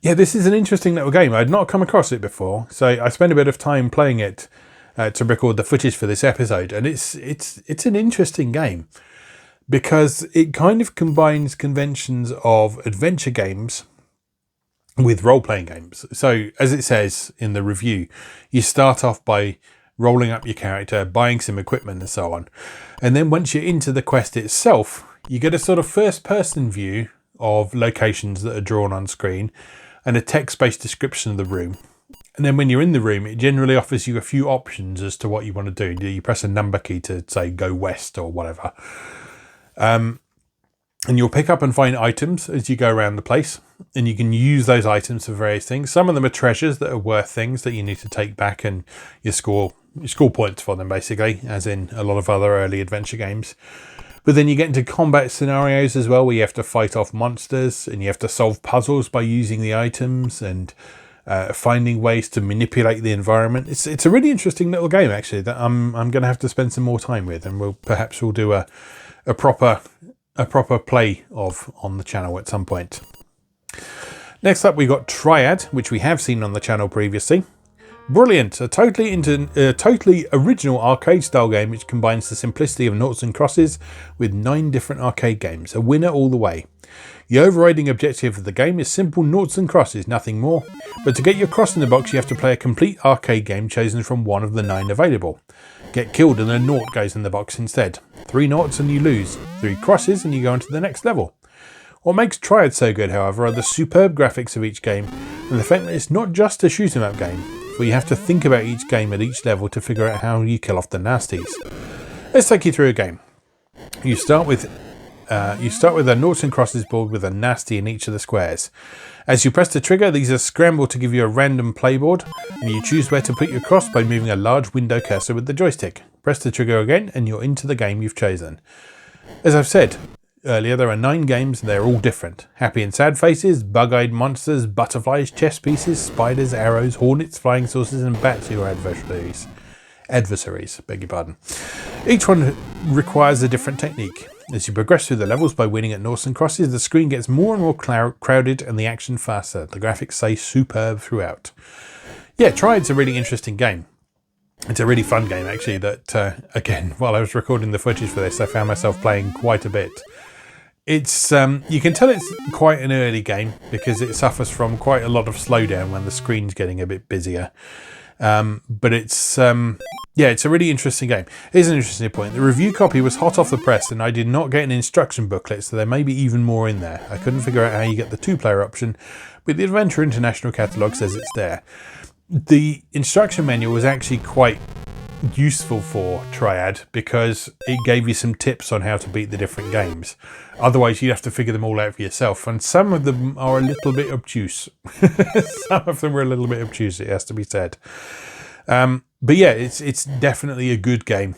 S1: Yeah, this is an interesting little game. I'd not come across it before, so I spent a bit of time playing it to record the footage for this episode, and it's an interesting game because it kind of combines conventions of adventure games with role-playing games. So, as it says in the review, you start off by rolling up your character, buying some equipment and so on. And then once you're into the quest itself, you get a sort of first-person view of locations that are drawn on screen and a text-based description of the room. And then when you're in the room, it generally offers you a few options as to what you want to do. You press a number key to, say, go west or whatever. And you'll pick up and find items as you go around the place, and you can use those items for various things. Some of them are treasures that are worth things that you need to take back, and you score points for them, basically, as in a lot of other early adventure games. But then you get into combat scenarios as well, where you have to fight off monsters, and you have to solve puzzles by using the items, and finding ways to manipulate the environment. It's a really interesting little game, actually, that I'm going to have to spend some more time with, and we'll do a proper play of on the channel at some point. Next up, we got Triad, which we have seen on the channel previously. Brilliant, a totally original arcade style game which combines the simplicity of noughts and crosses with 9 different arcade games. A winner all the way. The overriding objective of the game is simple noughts and crosses, nothing more. But to get your cross in the box, you have to play a complete arcade game chosen from one of the 9 available. Get killed and a nought goes in the box instead. 3 noughts and you lose. 3 crosses and you go on to the next level. What makes Triad so good, however, are the superb graphics of each game and the fact that it's not just a shoot 'em up game, for you have to think about each game at each level to figure out how you kill off the nasties. Let's take you through a game. You start with a noughts and crosses board with a nasty in each of the squares. As you press the trigger, these are scrambled to give you a random playboard, and you choose where to put your cross by moving a large window cursor with the joystick. Press the trigger again and you're into the game you've chosen. As I've said earlier, there are 9 games and they're all different. Happy and sad faces, bug-eyed monsters, butterflies, chess pieces, spiders, arrows, hornets, flying saucers and bats are your adversaries, beg your pardon. Each one requires a different technique. As you progress through the levels by winning at noughts and crosses, the screen gets more and more crowded and the action faster. The graphics stay superb throughout. Yeah, Triad's a really interesting game. It's a really fun game, actually, that, again, while I was recording the footage for this, I found myself playing quite a bit. It's you can tell it's quite an early game because it suffers from quite a lot of slowdown when the screen's getting a bit busier. But it's yeah, it's a really interesting game. Here's an interesting point. The review copy was hot off the press and I did not get an instruction booklet, so there may be even more in there. I couldn't figure out how you get the 2-player option, but the Adventure International catalogue says it's there. The instruction manual was actually quite useful for Triad because it gave you some tips on how to beat the different games. Otherwise you'd have to figure them all out for yourself, and some of them are a little bit obtuse. Some of them were a little bit obtuse, it has to be said. But yeah, it's definitely a good game,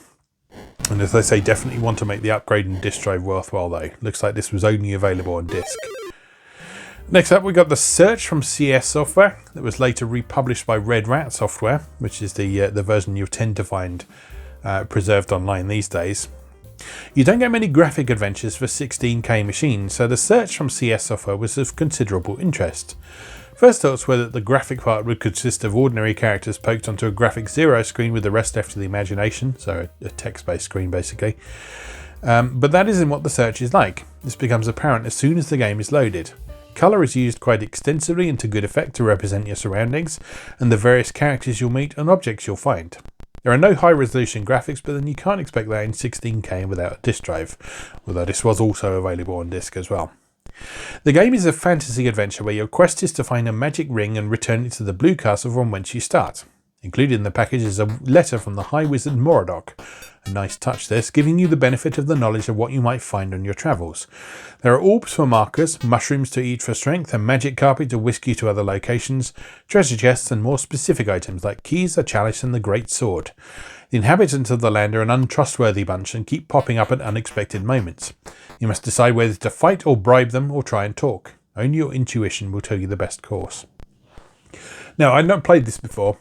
S1: and as I say, definitely want to make the upgrade and disk drive worthwhile though. Looks like this was only available on disk. Next up, we got The Search from CS Software that was later republished by Red Rat Software, which is the version you tend to find preserved online these days. You don't get many graphic adventures for 16K machines, so The Search from CS Software was of considerable interest. First thoughts were that the graphic part would consist of ordinary characters poked onto a graphic 0 screen with the rest left to the imagination, so a text-based screen basically. But that isn't what The Search is like. This becomes apparent as soon as the game is loaded. Colour is used quite extensively and to good effect to represent your surroundings and the various characters you'll meet and objects you'll find. There are no high resolution graphics, but then you can't expect that in 16K without a disk drive, although this was also available on disk as well. The game is a fantasy adventure where your quest is to find a magic ring and return it to the blue castle from whence you start. Included in the package is a letter from the High Wizard Moradok. A nice touch this, giving you the benefit of the knowledge of what you might find on your travels. There are orbs for markers, mushrooms to eat for strength, a magic carpet to whisk you to other locations, treasure chests and more specific items like keys, a chalice and the great sword. The inhabitants of the land are an untrustworthy bunch and keep popping up at unexpected moments. You must decide whether to fight or bribe them or try and talk. Only your intuition will tell you the best course. Now, I'd not played this before.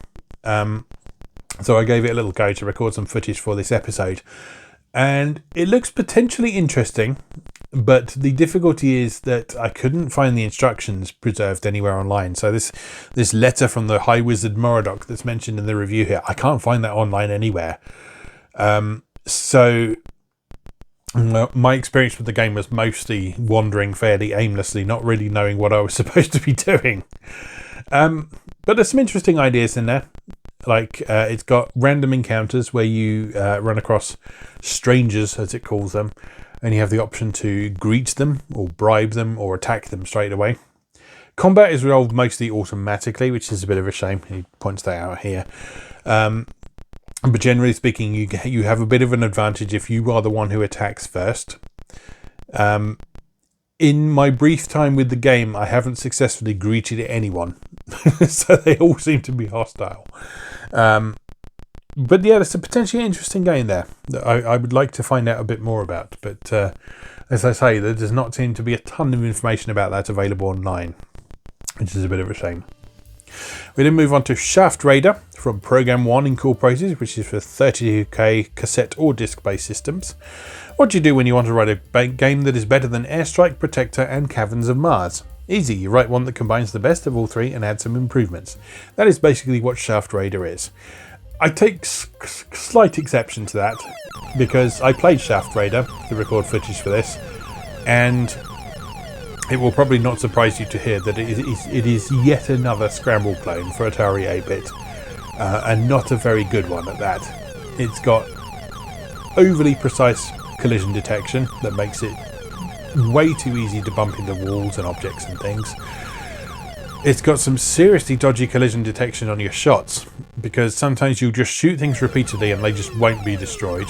S1: So I gave it a little go to record some footage for this episode, and it looks potentially interesting, but the difficulty is that I couldn't find the instructions preserved anywhere online. So this letter from the High Wizard Moradok that's mentioned in the review here, I can't find that online anywhere. So my experience with the game was mostly wandering fairly aimlessly, not really knowing what I was supposed to be doing. But there's some interesting ideas in there. Like it's got random encounters where you run across strangers, as it calls them, and you have the option to greet them or bribe them or attack them straight away. Combat is resolved mostly automatically, which is a bit of a shame. He points that out here. But generally speaking, you have a bit of an advantage if you are the one who attacks first. In my brief time with the game, I haven't successfully greeted anyone. So they all seem to be hostile. But yeah, there's a potentially interesting game there that I would like to find out a bit more about. But as I say, there does not seem to be a ton of information about that available online, which is a bit of a shame. We then move on to Shaft Raider from Program One Incorporated, which is for 32K cassette or disc-based systems. What do you do when you want to write a game that is better than Airstrike, Protector and Caverns of Mars? Easy, you write one that combines the best of all three and adds some improvements. That is basically what Shaft Raider is. I take slight exception to that because I played Shaft Raider to record footage for this, and it will probably not surprise you to hear that it is yet another scramble clone for Atari 8-bit, and not a very good one at that. It's got overly precise collision detection that makes it way too easy to bump into walls and objects and things. It's got some seriously dodgy collision detection on your shots, because sometimes you'll just shoot things repeatedly and they just won't be destroyed,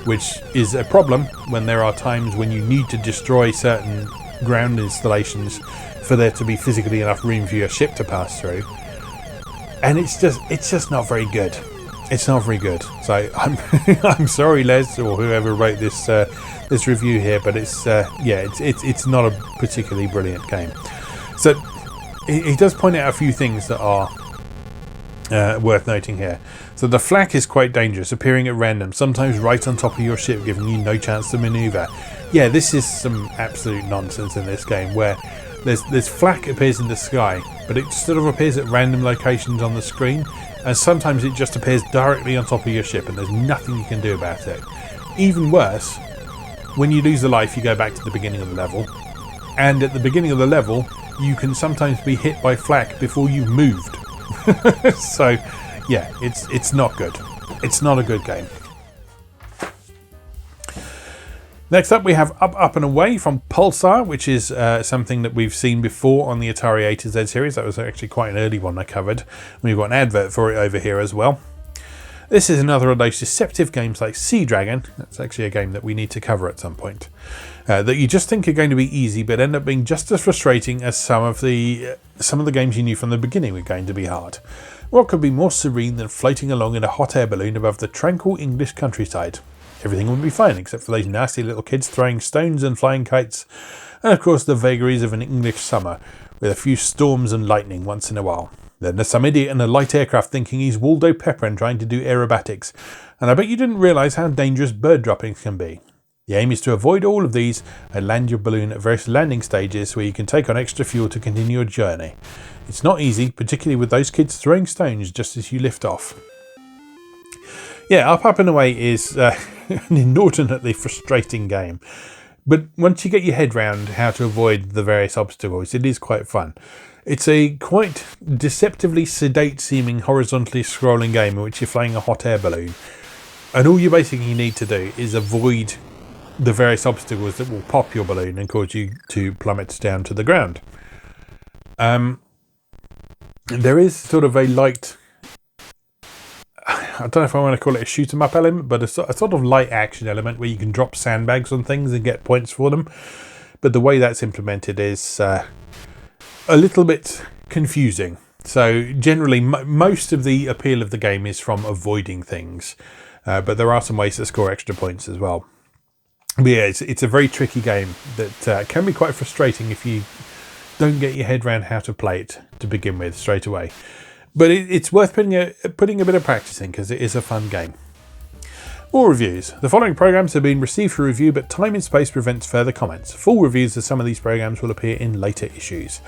S1: which is a problem when there are times when you need to destroy certain ground installations for there to be physically enough room for your ship to pass through. And it's just not very good. It's not very good. So I'm sorry, Les, or whoever wrote this this review here, but it's not a particularly brilliant game. So he does point out a few things that are worth noting here. So the flak is quite dangerous, appearing at random, sometimes right on top of your ship, giving you no chance to maneuver. Yeah, this is some absolute nonsense in this game, where there's flak appears in the sky, but it sort of appears at random locations on the screen, and sometimes it just appears directly on top of your ship, and there's nothing you can do about it. Even worse, when you lose a life, you go back to the beginning of the level. And at the beginning of the level, you can sometimes be hit by flak before you've moved. So, yeah, it's not good. It's not a good game. Next up, we have Up, Up and Away from Pulsar, which is something that we've seen before on the Atari A to Z series. That was actually quite an early one I covered. We've got an advert for it over here as well. This is another of those deceptive games like Sea Dragon. That's actually a game that we need to cover at some point. That you just think are going to be easy, but end up being just as frustrating as some of the games you knew from the beginning were going to be hard. What could be more serene than floating along in a hot air balloon above the tranquil English countryside? Everything would be fine except for those nasty little kids throwing stones and flying kites, and of course the vagaries of an English summer with a few storms and lightning once in a while. Then there's some idiot in a light aircraft thinking he's Waldo Pepper and trying to do aerobatics, and I bet you didn't realise how dangerous bird droppings can be. The aim is to avoid all of these and land your balloon at various landing stages where you can take on extra fuel to continue your journey. It's not easy, particularly with those kids throwing stones just as you lift off. Yeah, Up, Up and Away is an inordinately frustrating game. But once you get your head round how to avoid the various obstacles, it is quite fun. It's a quite deceptively sedate-seeming horizontally scrolling game in which you're flying a hot air balloon. And all you basically need to do is avoid the various obstacles that will pop your balloon and cause you to plummet down to the ground. There is sort of a light... I don't know if I want to call it a shoot 'em up element, but a sort of light action element where you can drop sandbags on things and get points for them. But the way that's implemented is a little bit confusing. So generally, most of the appeal of the game is from avoiding things, but there are some ways to score extra points as well. But yeah, it's a very tricky game that can be quite frustrating if you don't get your head around how to play it to begin with straight away. But it's worth putting a bit of practice in because it is a fun game. More reviews. The following programs have been received for review, but time and space prevents further comments. Full reviews of some of these programs will appear in later issues.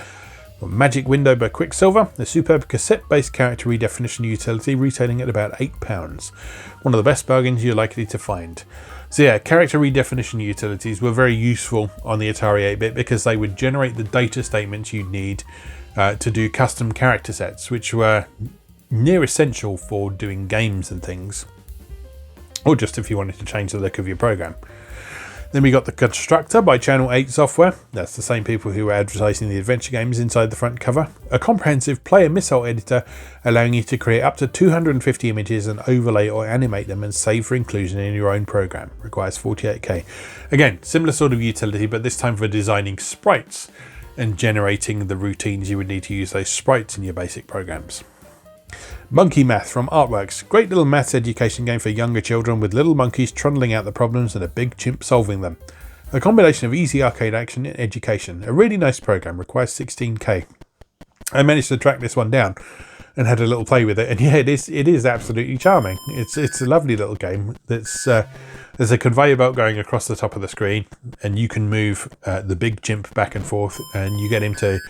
S1: Magic Window by Quicksilver, a superb cassette-based character redefinition utility retailing at about £8. One of the best bargains you're likely to find. So yeah, character redefinition utilities were very useful on the Atari 8-bit because they would generate the data statements you'd need to do custom character sets, which were near essential for doing games and things, or just if you wanted to change the look of your program. Then we got The Constructor by Channel 8 Software. That's the same people who were advertising the adventure games inside the front cover. A comprehensive player missile editor allowing you to create up to 250 images and overlay or animate them and save for inclusion in your own program. Requires 48k. Again, similar sort of utility, but this time for designing sprites and generating the routines you would need to use those sprites in your basic programs. Monkeymath from Artworks. Great little maths education game for younger children with little monkeys trundling out the problems and a big chimp solving them. A combination of easy arcade action and education. A really nice program. Requires 16k. I managed to track this one down and had a little play with it, and yeah, it is absolutely charming. It's a lovely little game. There's a conveyor belt going across the top of the screen, and you can move the big chimp back and forth, and you get him to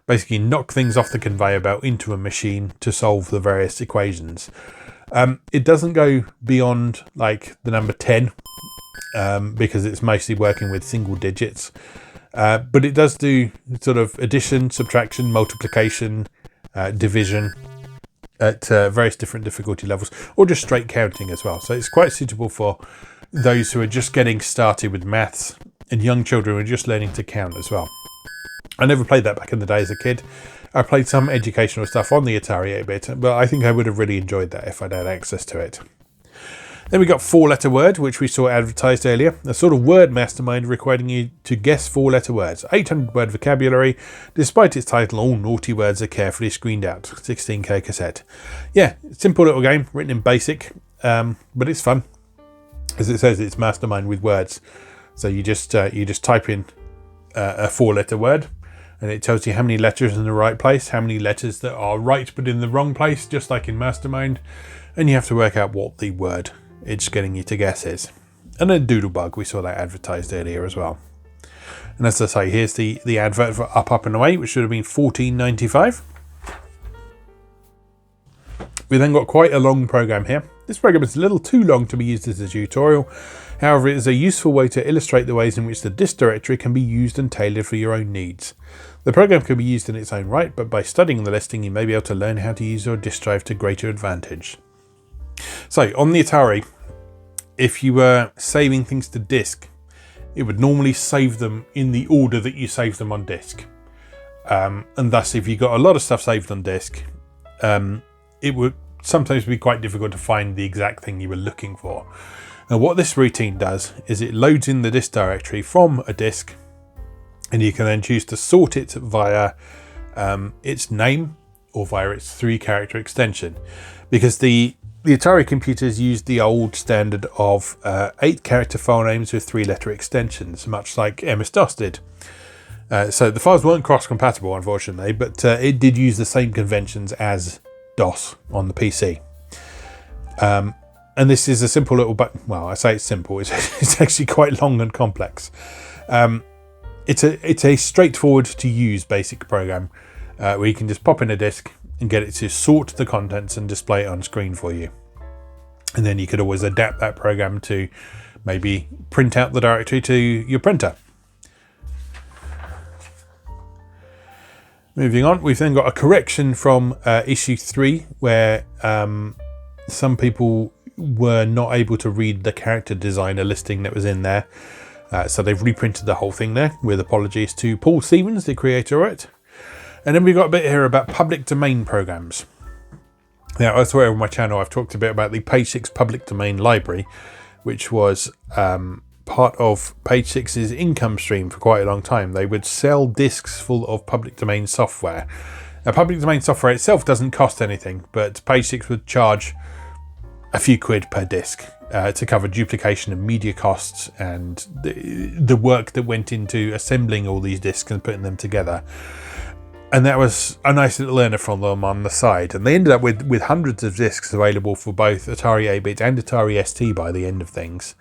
S1: basically knock things off the conveyor belt into a machine to solve the various equations. It doesn't go beyond like the number 10 because it's mostly working with single digits, but it does do sort of addition, subtraction, multiplication, division at various different difficulty levels, or just straight counting as well. So it's quite suitable for those who are just getting started with maths and young children who are just learning to count as well. I never played that back in the day as a kid. I played some educational stuff on the Atari 8-bit, but I think I would have really enjoyed that if I'd had access to it. Then we got 4-letter word, which we saw advertised earlier. A sort of word mastermind requiring you to guess 4-letter words. 800 word vocabulary. Despite its title, all naughty words are carefully screened out. 16k cassette. Yeah, simple little game, written in BASIC, but it's fun. As it says, it's mastermind with words. So you just type in a 4-letter word, and it tells you how many letters in the right place, how many letters that are right but in the wrong place, just like in Mastermind, and you have to work out what the word it's getting you to guess is. And then Doodlebug, we saw that advertised earlier as well. And as I say, here's the advert for Up, Up and Away, which should have been $14.95. We then got quite a long program here. This program is a little too long to be used as a tutorial. However, it is a useful way to illustrate the ways in which the disk directory can be used and tailored for your own needs. The program can be used in its own right, but by studying the listing you may be able to learn how to use your disk drive to greater advantage. So on the Atari, if you were saving things to disk, it would normally save them in the order that you save them on disk. And thus, if you got a lot of stuff saved on disk, it would sometimes be quite difficult to find the exact thing you were looking for. And what this routine does is it loads in the disk directory from a disk, and you can then choose to sort it via its name or via its 3-character extension. Because the Atari computers used the old standard of 8-character file names with 3-letter extensions, much like MS-DOS did. So the files weren't cross-compatible, unfortunately, but it did use the same conventions as DOS on the PC. And this is a simple little button. Well, I say it's simple. It's actually quite long and complex. It's a straightforward to use basic program where you can just pop in a disk and get it to sort the contents and display it on screen for you. And then you could always adapt that program to maybe print out the directory to your printer. Moving on, we've then got a correction from issue 3 where some people were not able to read the character designer listing that was in there. So they've reprinted the whole thing there, with apologies to Paul Stevens, the creator of it. And then we've got a bit here about public domain programs. Now, elsewhere on my channel, I've talked a bit about the Page 6 public domain library, which was part of Page 6's income stream for quite a long time. They would sell disks full of public domain software. Now, public domain software itself doesn't cost anything, but Page 6 would charge a few quid per disk to cover duplication and media costs and the work that went into assembling all these disks and putting them together. And that was a nice little earner from them on the side. And they ended up with hundreds of disks available for both Atari 8-bit and Atari ST by the end of things.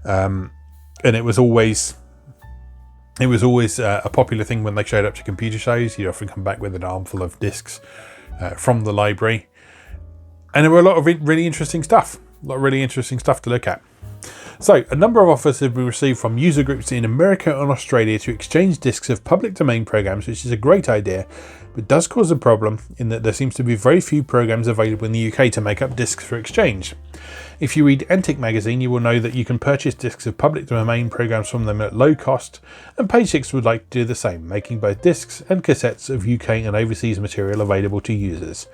S1: And it was always a popular thing when they showed up to computer shows. You'd often come back with an armful of disks from the library. And there were a lot of really interesting stuff. A lot of really interesting stuff to look at. So, a number of offers have been received from user groups in America and Australia to exchange disks of public domain programs, which is a great idea, but does cause a problem in that there seems to be very few programs available in the UK to make up disks for exchange. If you read Antic magazine, you will know that you can purchase disks of public domain programs from them at low cost, and Page 6 would like to do the same, making both disks and cassettes of UK and overseas material available to users.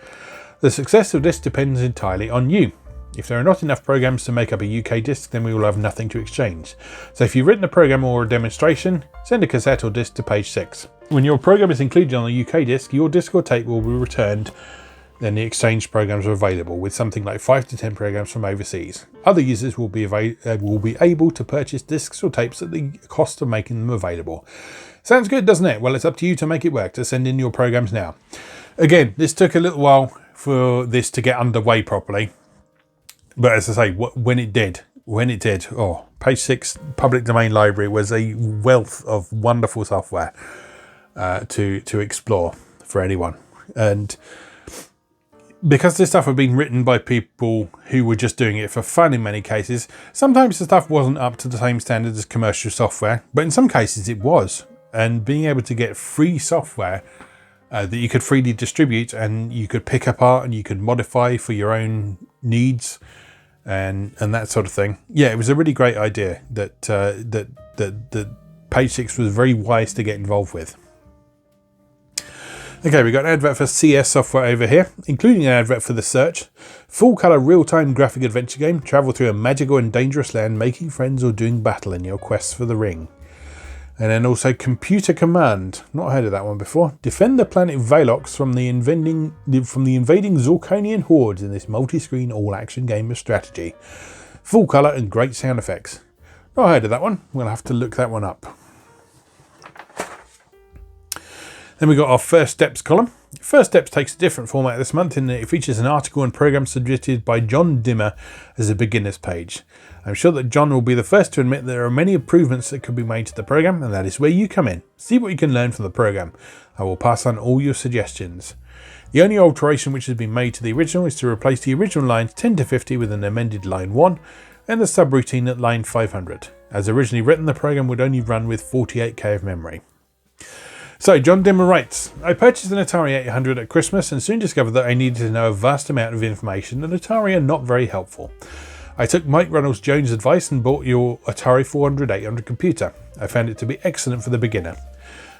S1: The success of this depends entirely on you. If there are not enough programs to make up a UK disk, then we will have nothing to exchange. So if you've written a program or a demonstration, send a cassette or disk to Page 6. When your program is included on a UK disk, your disk or tape will be returned. Then the exchange programs are available, with something like 5 to 10 programs from overseas. Other users will be able to purchase disks or tapes at the cost of making them available. Sounds good, doesn't it? Well, it's up to you to make it work, to send in your programs now. Again, this took a little while for this to get underway properly. But as I say, when it did, oh, Page 6 public domain library was a wealth of wonderful software to explore for anyone. And because this stuff had been written by people who were just doing it for fun in many cases, sometimes the stuff wasn't up to the same standard as commercial software, but in some cases it was. And being able to get free software that you could freely distribute and you could pick apart and you could modify for your own needs and that sort of thing. Yeah, it was a really great idea that Page 6 was very wise to get involved with. Okay, we've got an advert for CS software over here, including an advert for The Search. Full-colour real-time graphic adventure game. Travel through a magical and dangerous land, making friends or doing battle in your quest for the ring. And then also Computer Command. Not heard of that one before. Defend the planet Velox from the invading Zorkonian hordes in this multi-screen all-action game of strategy. Full colour and great sound effects. Not heard of that one. We'll have to look that one up. Then we got our First Steps column. First Steps takes a different format this month in that it features an article and program suggested by John Dimmer as a beginner's page. I'm sure that John will be the first to admit there are many improvements that could be made to the program, and that is where you come in. See what you can learn from the program. I will pass on all your suggestions. The only alteration which has been made to the original is to replace the original lines 10 to 50 with an amended line 1 and the subroutine at line 500. As originally written, the program would only run with 48k of memory. So John Dimmer writes, I purchased an Atari 800 at Christmas and soon discovered that I needed to know a vast amount of information and Atari are not very helpful. I took Mike Reynolds-Jones' advice and bought your Atari 400-800 computer. I found it to be excellent for the beginner.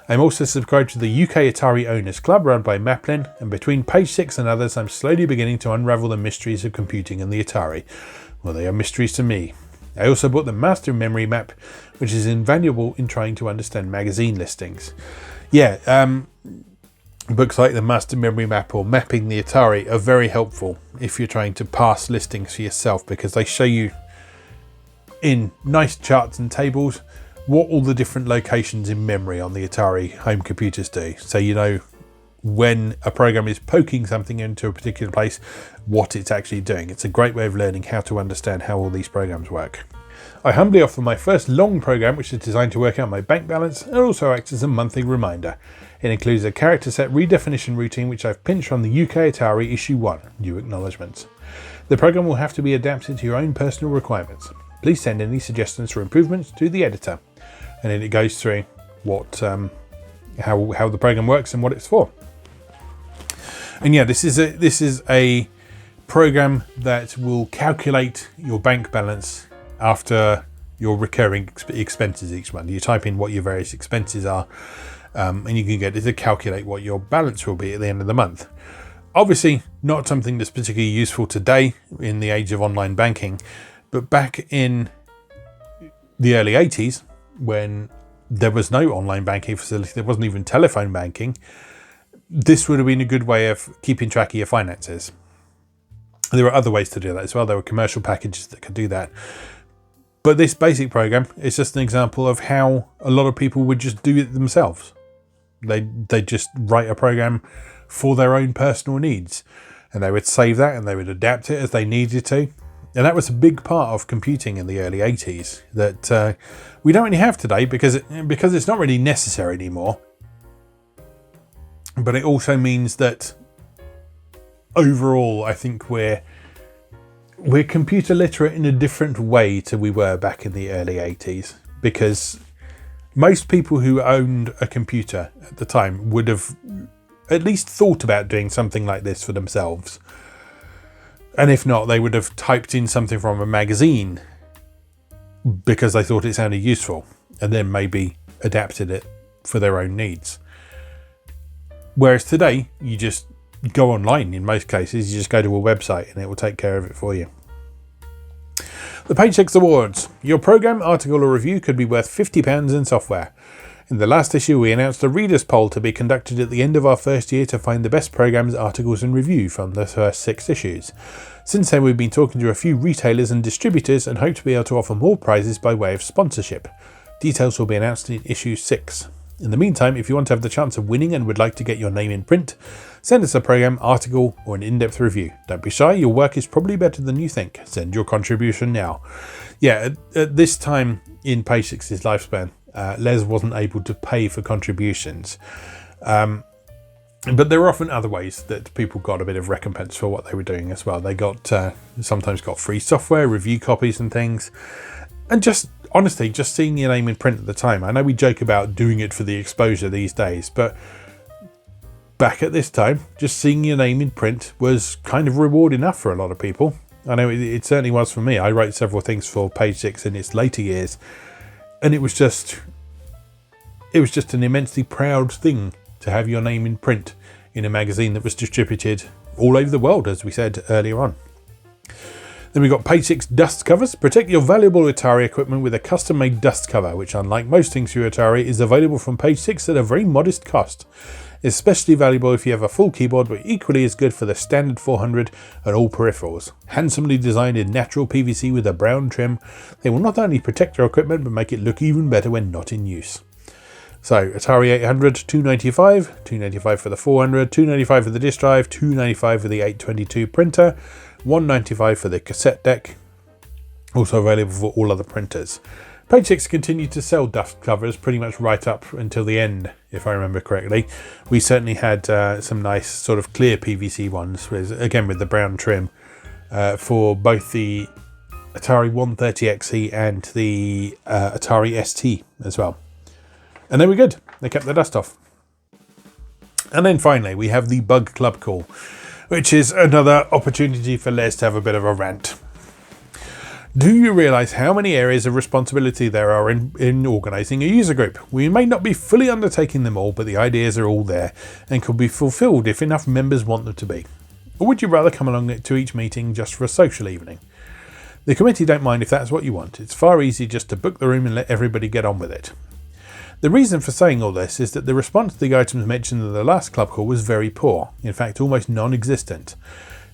S1: I'm also subscribed to the UK Atari Owners Club run by Maplin, and between page 6 and others I'm slowly beginning to unravel the mysteries of computing and the Atari. Well, they are mysteries to me. I also bought the Master Memory Map, which is invaluable in trying to understand magazine listings. Yeah, books like the Master Memory Map or Mapping the Atari are very helpful if you're trying to parse listings for yourself, because they show you in nice charts and tables what all the different locations in memory on the Atari home computers do. So you know when a program is poking something into a particular place, what it's actually doing. It's a great way of learning how to understand how all these programs work. I humbly offer my first long program, which is designed to work out my bank balance and also acts as a monthly reminder. It includes a character set redefinition routine, which I've pinched from the UK Atari issue 1, New Acknowledgements. The program will have to be adapted to your own personal requirements. Please send any suggestions for improvements to the editor. And then it goes through what how the program works and what it's for. And yeah, this is a program that will calculate your bank balance after your recurring expenses each month. You type in what your various expenses are, and you can get it to calculate what your balance will be at the end of the month. Obviously, not something that's particularly useful today in the age of online banking, but back in the early 80s, when there was no online banking facility, there wasn't even telephone banking, this would have been a good way of keeping track of your finances. There were other ways to do that as well. There were commercial packages that could do that. But this basic program is just an example of how a lot of people would just do it themselves. They just write a program for their own personal needs, and they would save that and they would adapt it as they needed to. And that was a big part of computing in the early 80s that we don't really have today because it's not really necessary anymore. But it also means that overall, I think we're computer literate in a different way to we were back in the early 80s, because most people who owned a computer at the time would have at least thought about doing something like this for themselves. And if not, they would have typed in something from a magazine because they thought it sounded useful, and then maybe adapted it for their own needs. Whereas today, you just go online in most cases. You just go to a website and it will take care of it for you. The Page 6 Awards. Your program, article or review could be worth £50 in software. In the last issue, we announced a readers' poll to be conducted at the end of our first year to find the best programs, articles and review from the first 6 issues. Since then, we've been talking to a few retailers and distributors and hope to be able to offer more prizes by way of sponsorship. Details will be announced in issue 6. In the meantime, if you want to have the chance of winning and would like to get your name in print, send us a program, article or an in-depth review. Don't be shy, your work is probably better than you think. Send your contribution now. Yeah, at this time in Page 6's lifespan, Les wasn't able to pay for contributions. But there were often other ways that people got a bit of recompense for what they were doing as well. They got sometimes got free software, review copies and things. And just honestly, just seeing your name in print at the time. I know we joke about doing it for the exposure these days, but back at this time, just seeing your name in print was kind of reward enough for a lot of people. I know it certainly was for me. I wrote several things for Page 6 in its later years, and it was just an immensely proud thing to have your name in print in a magazine that was distributed all over the world, as we said earlier on. Then we've got Page 6 dust covers. Protect your valuable Atari equipment with a custom-made dust cover, which, unlike most things for your Atari, is available from Page 6 at a very modest cost. It's especially valuable if you have a full keyboard, but equally as good for the standard 400 and all peripherals. Handsomely designed in natural PVC with a brown trim, they will not only protect your equipment, but make it look even better when not in use. So Atari 800, $295, $295 for the 400, $295 for the disk drive, $295 for the 822 printer, $195 for the cassette deck, also available for all other printers. Page 6 continued to sell dust covers pretty much right up until the end, if I remember correctly. We certainly had some nice sort of clear PVC ones, again with the brown trim, for both the Atari 130XE and the Atari ST as well. And they were good. They kept the dust off. And then finally, we have the Bug Club call, which is another opportunity for Les to have a bit of a rant. Do you realise how many areas of responsibility there are in organising a user group? We may not be fully undertaking them all, but the ideas are all there and could be fulfilled if enough members want them to be. Or would you rather come along to each meeting just for a social evening? The committee don't mind if that's what you want. It's far easier just to book the room and let everybody get on with it. The reason for saying all this is that the response to the items mentioned in the last club call was very poor, in fact almost non-existent.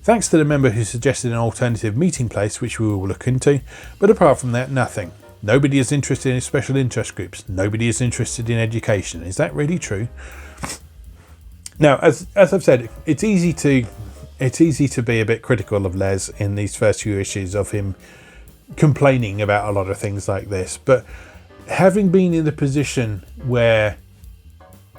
S1: Thanks to the member who suggested an alternative meeting place, which we will look into, but apart from that, nothing. Nobody is interested in special interest groups. Nobody is interested in education. Is that really true? Now, as I've said, it's easy to be a bit critical of Les in these first few issues of him complaining about a lot of things like this, but having been in the position where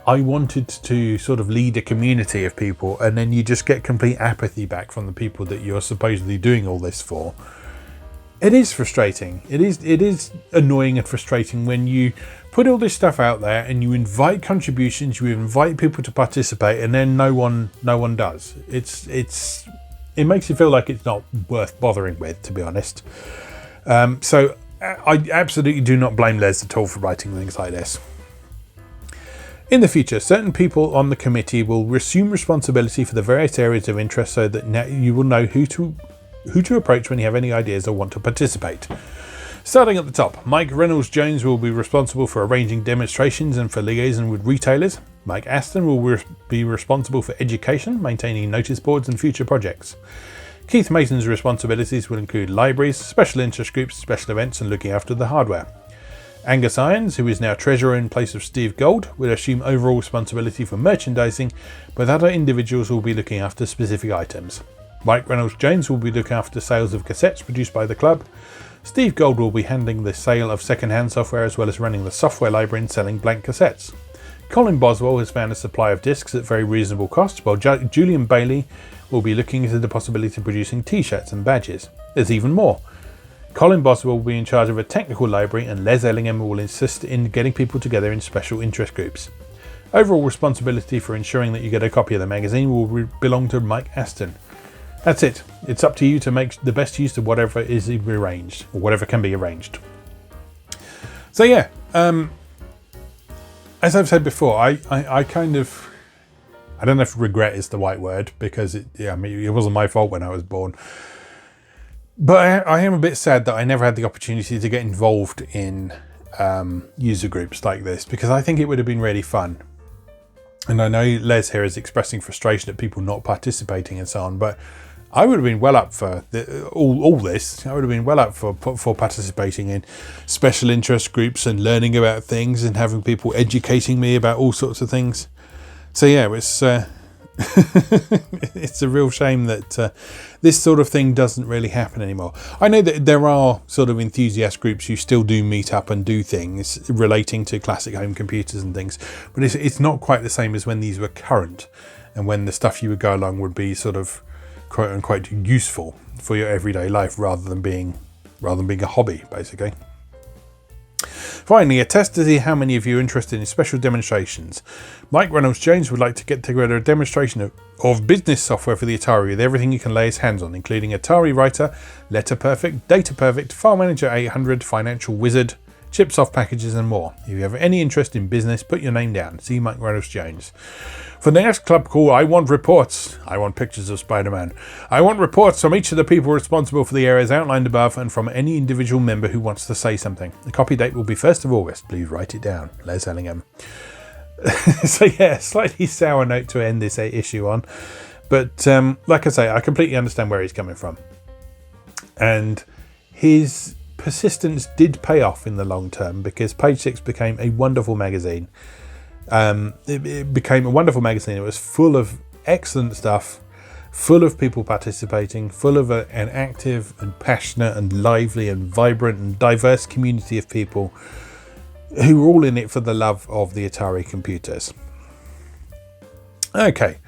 S1: I wanted to sort of lead a community of people and then you just get complete apathy back from the people that you're supposedly doing all this for, it is frustrating. It is annoying and frustrating when you put all this stuff out there and you invite contributions, you invite people to participate, and then no one does. It makes you feel like it's not worth bothering with, to be honest. So I absolutely do not blame Les at all for writing things like this. In the future, certain people on the committee will assume responsibility for the various areas of interest so that now you will know who to approach when you have any ideas or want to participate. Starting at the top, Mike Reynolds-Jones will be responsible for arranging demonstrations and for liaison with retailers. Mike Aston will be responsible for education, maintaining notice boards and future projects. Keith Mason's responsibilities will include libraries, special interest groups, special events and looking after the hardware. Angus Irons, who is now treasurer in place of Steve Gold, will assume overall responsibility for merchandising, but other individuals will be looking after specific items. Mike Reynolds-Jones will be looking after sales of cassettes produced by the club. Steve Gold will be handling the sale of second-hand software as well as running the software library and selling blank cassettes. Colin Boswell has found a supply of discs at very reasonable cost, while Julian Bailey will be looking into the possibility of producing t-shirts and badges. There's even more. Colin Boswell will be in charge of a technical library and Les Ellingham will insist in getting people together in special interest groups. Overall responsibility for ensuring that you get a copy of the magazine will belong to Mike Aston. That's it. It's up to you to make the best use of whatever is arranged, or whatever can be arranged. So yeah, as I've said before, I kind of, I don't know if regret is the right word, because it wasn't my fault when I was born. But I am a bit sad that I never had the opportunity to get involved in user groups like this, because I think it would have been really fun. And I know Les here is expressing frustration at people not participating and so on, but I would have been well up for all this. I would have been well up for participating in special interest groups and learning about things and having people educating me about all sorts of things. So yeah, it's it's a real shame that this sort of thing doesn't really happen anymore. I know that there are sort of enthusiast groups who still do meet up and do things relating to classic home computers and things, but it's not quite the same as when these were current and when the stuff you would go along would be sort of quote unquote useful for your everyday life rather than being a hobby, basically. Finally, a test to see how many of you are interested in special demonstrations. Mike Reynolds-Jones would like to get together a demonstration of business software for the Atari with everything you can lay his hands on, including Atari Writer, Letter Perfect, Data Perfect, File Manager 800, Financial Wizard, Chipsoft packages and more. If you have any interest in business, put your name down. See Mike Reynolds-Jones. For the next club call, I want reports. I want pictures of Spider-Man. I want reports from each of the people responsible for the areas outlined above and from any individual member who wants to say something. The copy date will be 1st of August. Please write it down. Les Ellingham. So yeah, slightly sour note to end this issue on. But like I say, I completely understand where he's coming from. And his persistence did pay off in the long term, because Page 6 became a wonderful magazine. It became a wonderful magazine. It was full of excellent stuff, full of people participating, full of an active and passionate and lively and vibrant and diverse community of people who were all in it for the love of the Atari computers. Okay,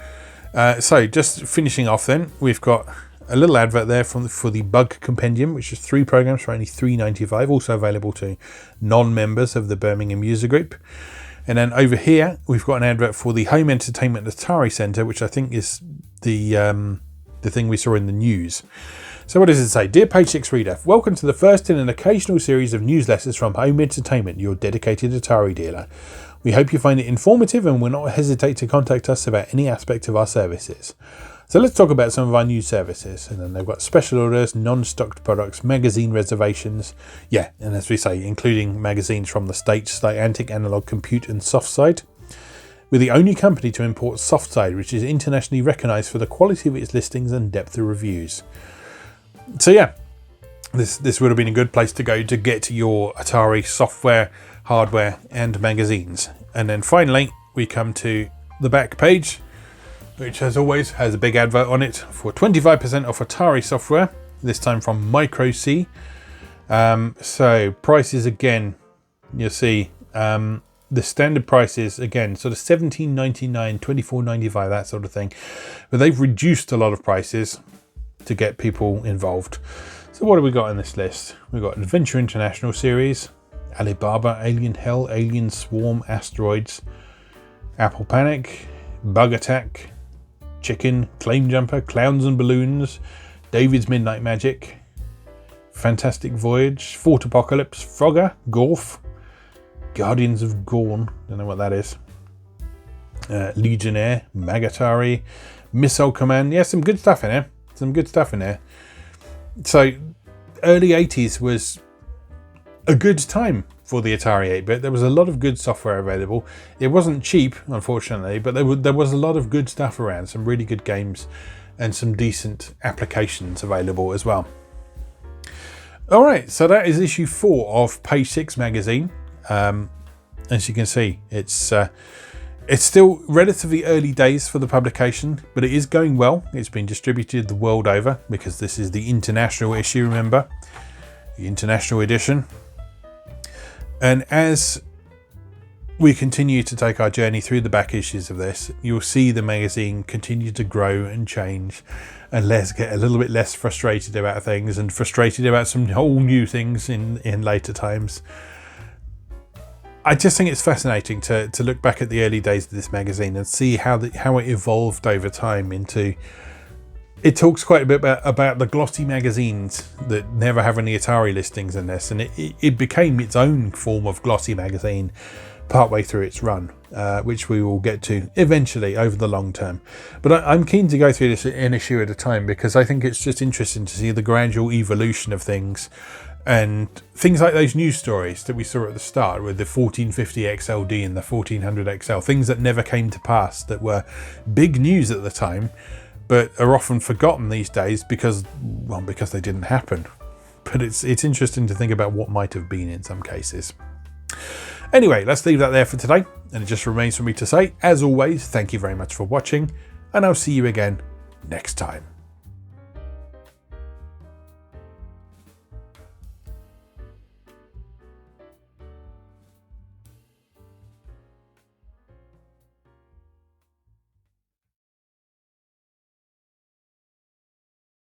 S1: so just finishing off then, we've got a little advert there for the Bug Compendium, which is 3 programs for only $3.95, also available to non-members of the Birmingham user group. And then over here, we've got an advert for the Home Entertainment Atari Centre, which I think is the thing we saw in the news. So what does it say? Dear Page 6 reader, welcome to the first in an occasional series of newsletters from Home Entertainment, your dedicated Atari dealer. We hope you find it informative and will not hesitate to contact us about any aspect of our services. So let's talk about some of our new services. And then they've got special orders, non-stocked products, magazine reservations. Yeah, and as we say, including magazines from the States like Antic, Analog, Compute and Softside. We're the only company to import Softside, which is internationally recognised for the quality of its listings and depth of reviews. So yeah, this would have been a good place to go to get your Atari software, hardware and magazines. And then finally, we come to the back page, which as always has a big advert on it for 25% off Atari software, this time from Micro C. So prices again, you'll see the standard prices again, sort of $17.99, $24.95, that sort of thing. But they've reduced a lot of prices to get people involved. So what have we got in this list? We've got Adventure International series, Alibaba, Alien Hell, Alien Swarm, Asteroids, Apple Panic, Bug Attack, Chicken, Claim Jumper, Clowns and Balloons, David's Midnight Magic, Fantastic Voyage, Fort Apocalypse, Frogger, Gorf, Guardians of Gorn, don't know what that is, Legionnaire, Magatari, Missile Command. Yeah, some good stuff in there. So early 80s was a good time for the Atari 8-bit. There was a lot of good software available. It wasn't cheap, unfortunately, but there was a lot of good stuff around, some really good games and some decent applications available as well. All right, so that is issue 4 of Page 6 magazine. As you can see, it's still relatively early days for the publication, but it is going well. It's been distributed the world over because this is the international issue, remember, the international edition. And as we continue to take our journey through the back issues of this, you'll see the magazine continue to grow and change, and let's get a little bit less frustrated about things and frustrated about some whole new things in later times. I just think it's fascinating to look back at the early days of this magazine and see how it evolved over time into... It talks quite a bit about the glossy magazines that never have any Atari listings in this, and it became its own form of glossy magazine partway through its run, which we will get to eventually over the long term. But I'm keen to go through this an issue at a time because I think it's just interesting to see the gradual evolution of things, and things like those news stories that we saw at the start with the 1450 XLD and the 1400 XL, things that never came to pass, that were big news at the time, but are often forgotten these days because they didn't happen. But it's interesting to think about what might have been in some cases. Anyway, let's leave that there for today. And it just remains for me to say, as always, thank you very much for watching, and I'll see you again next time.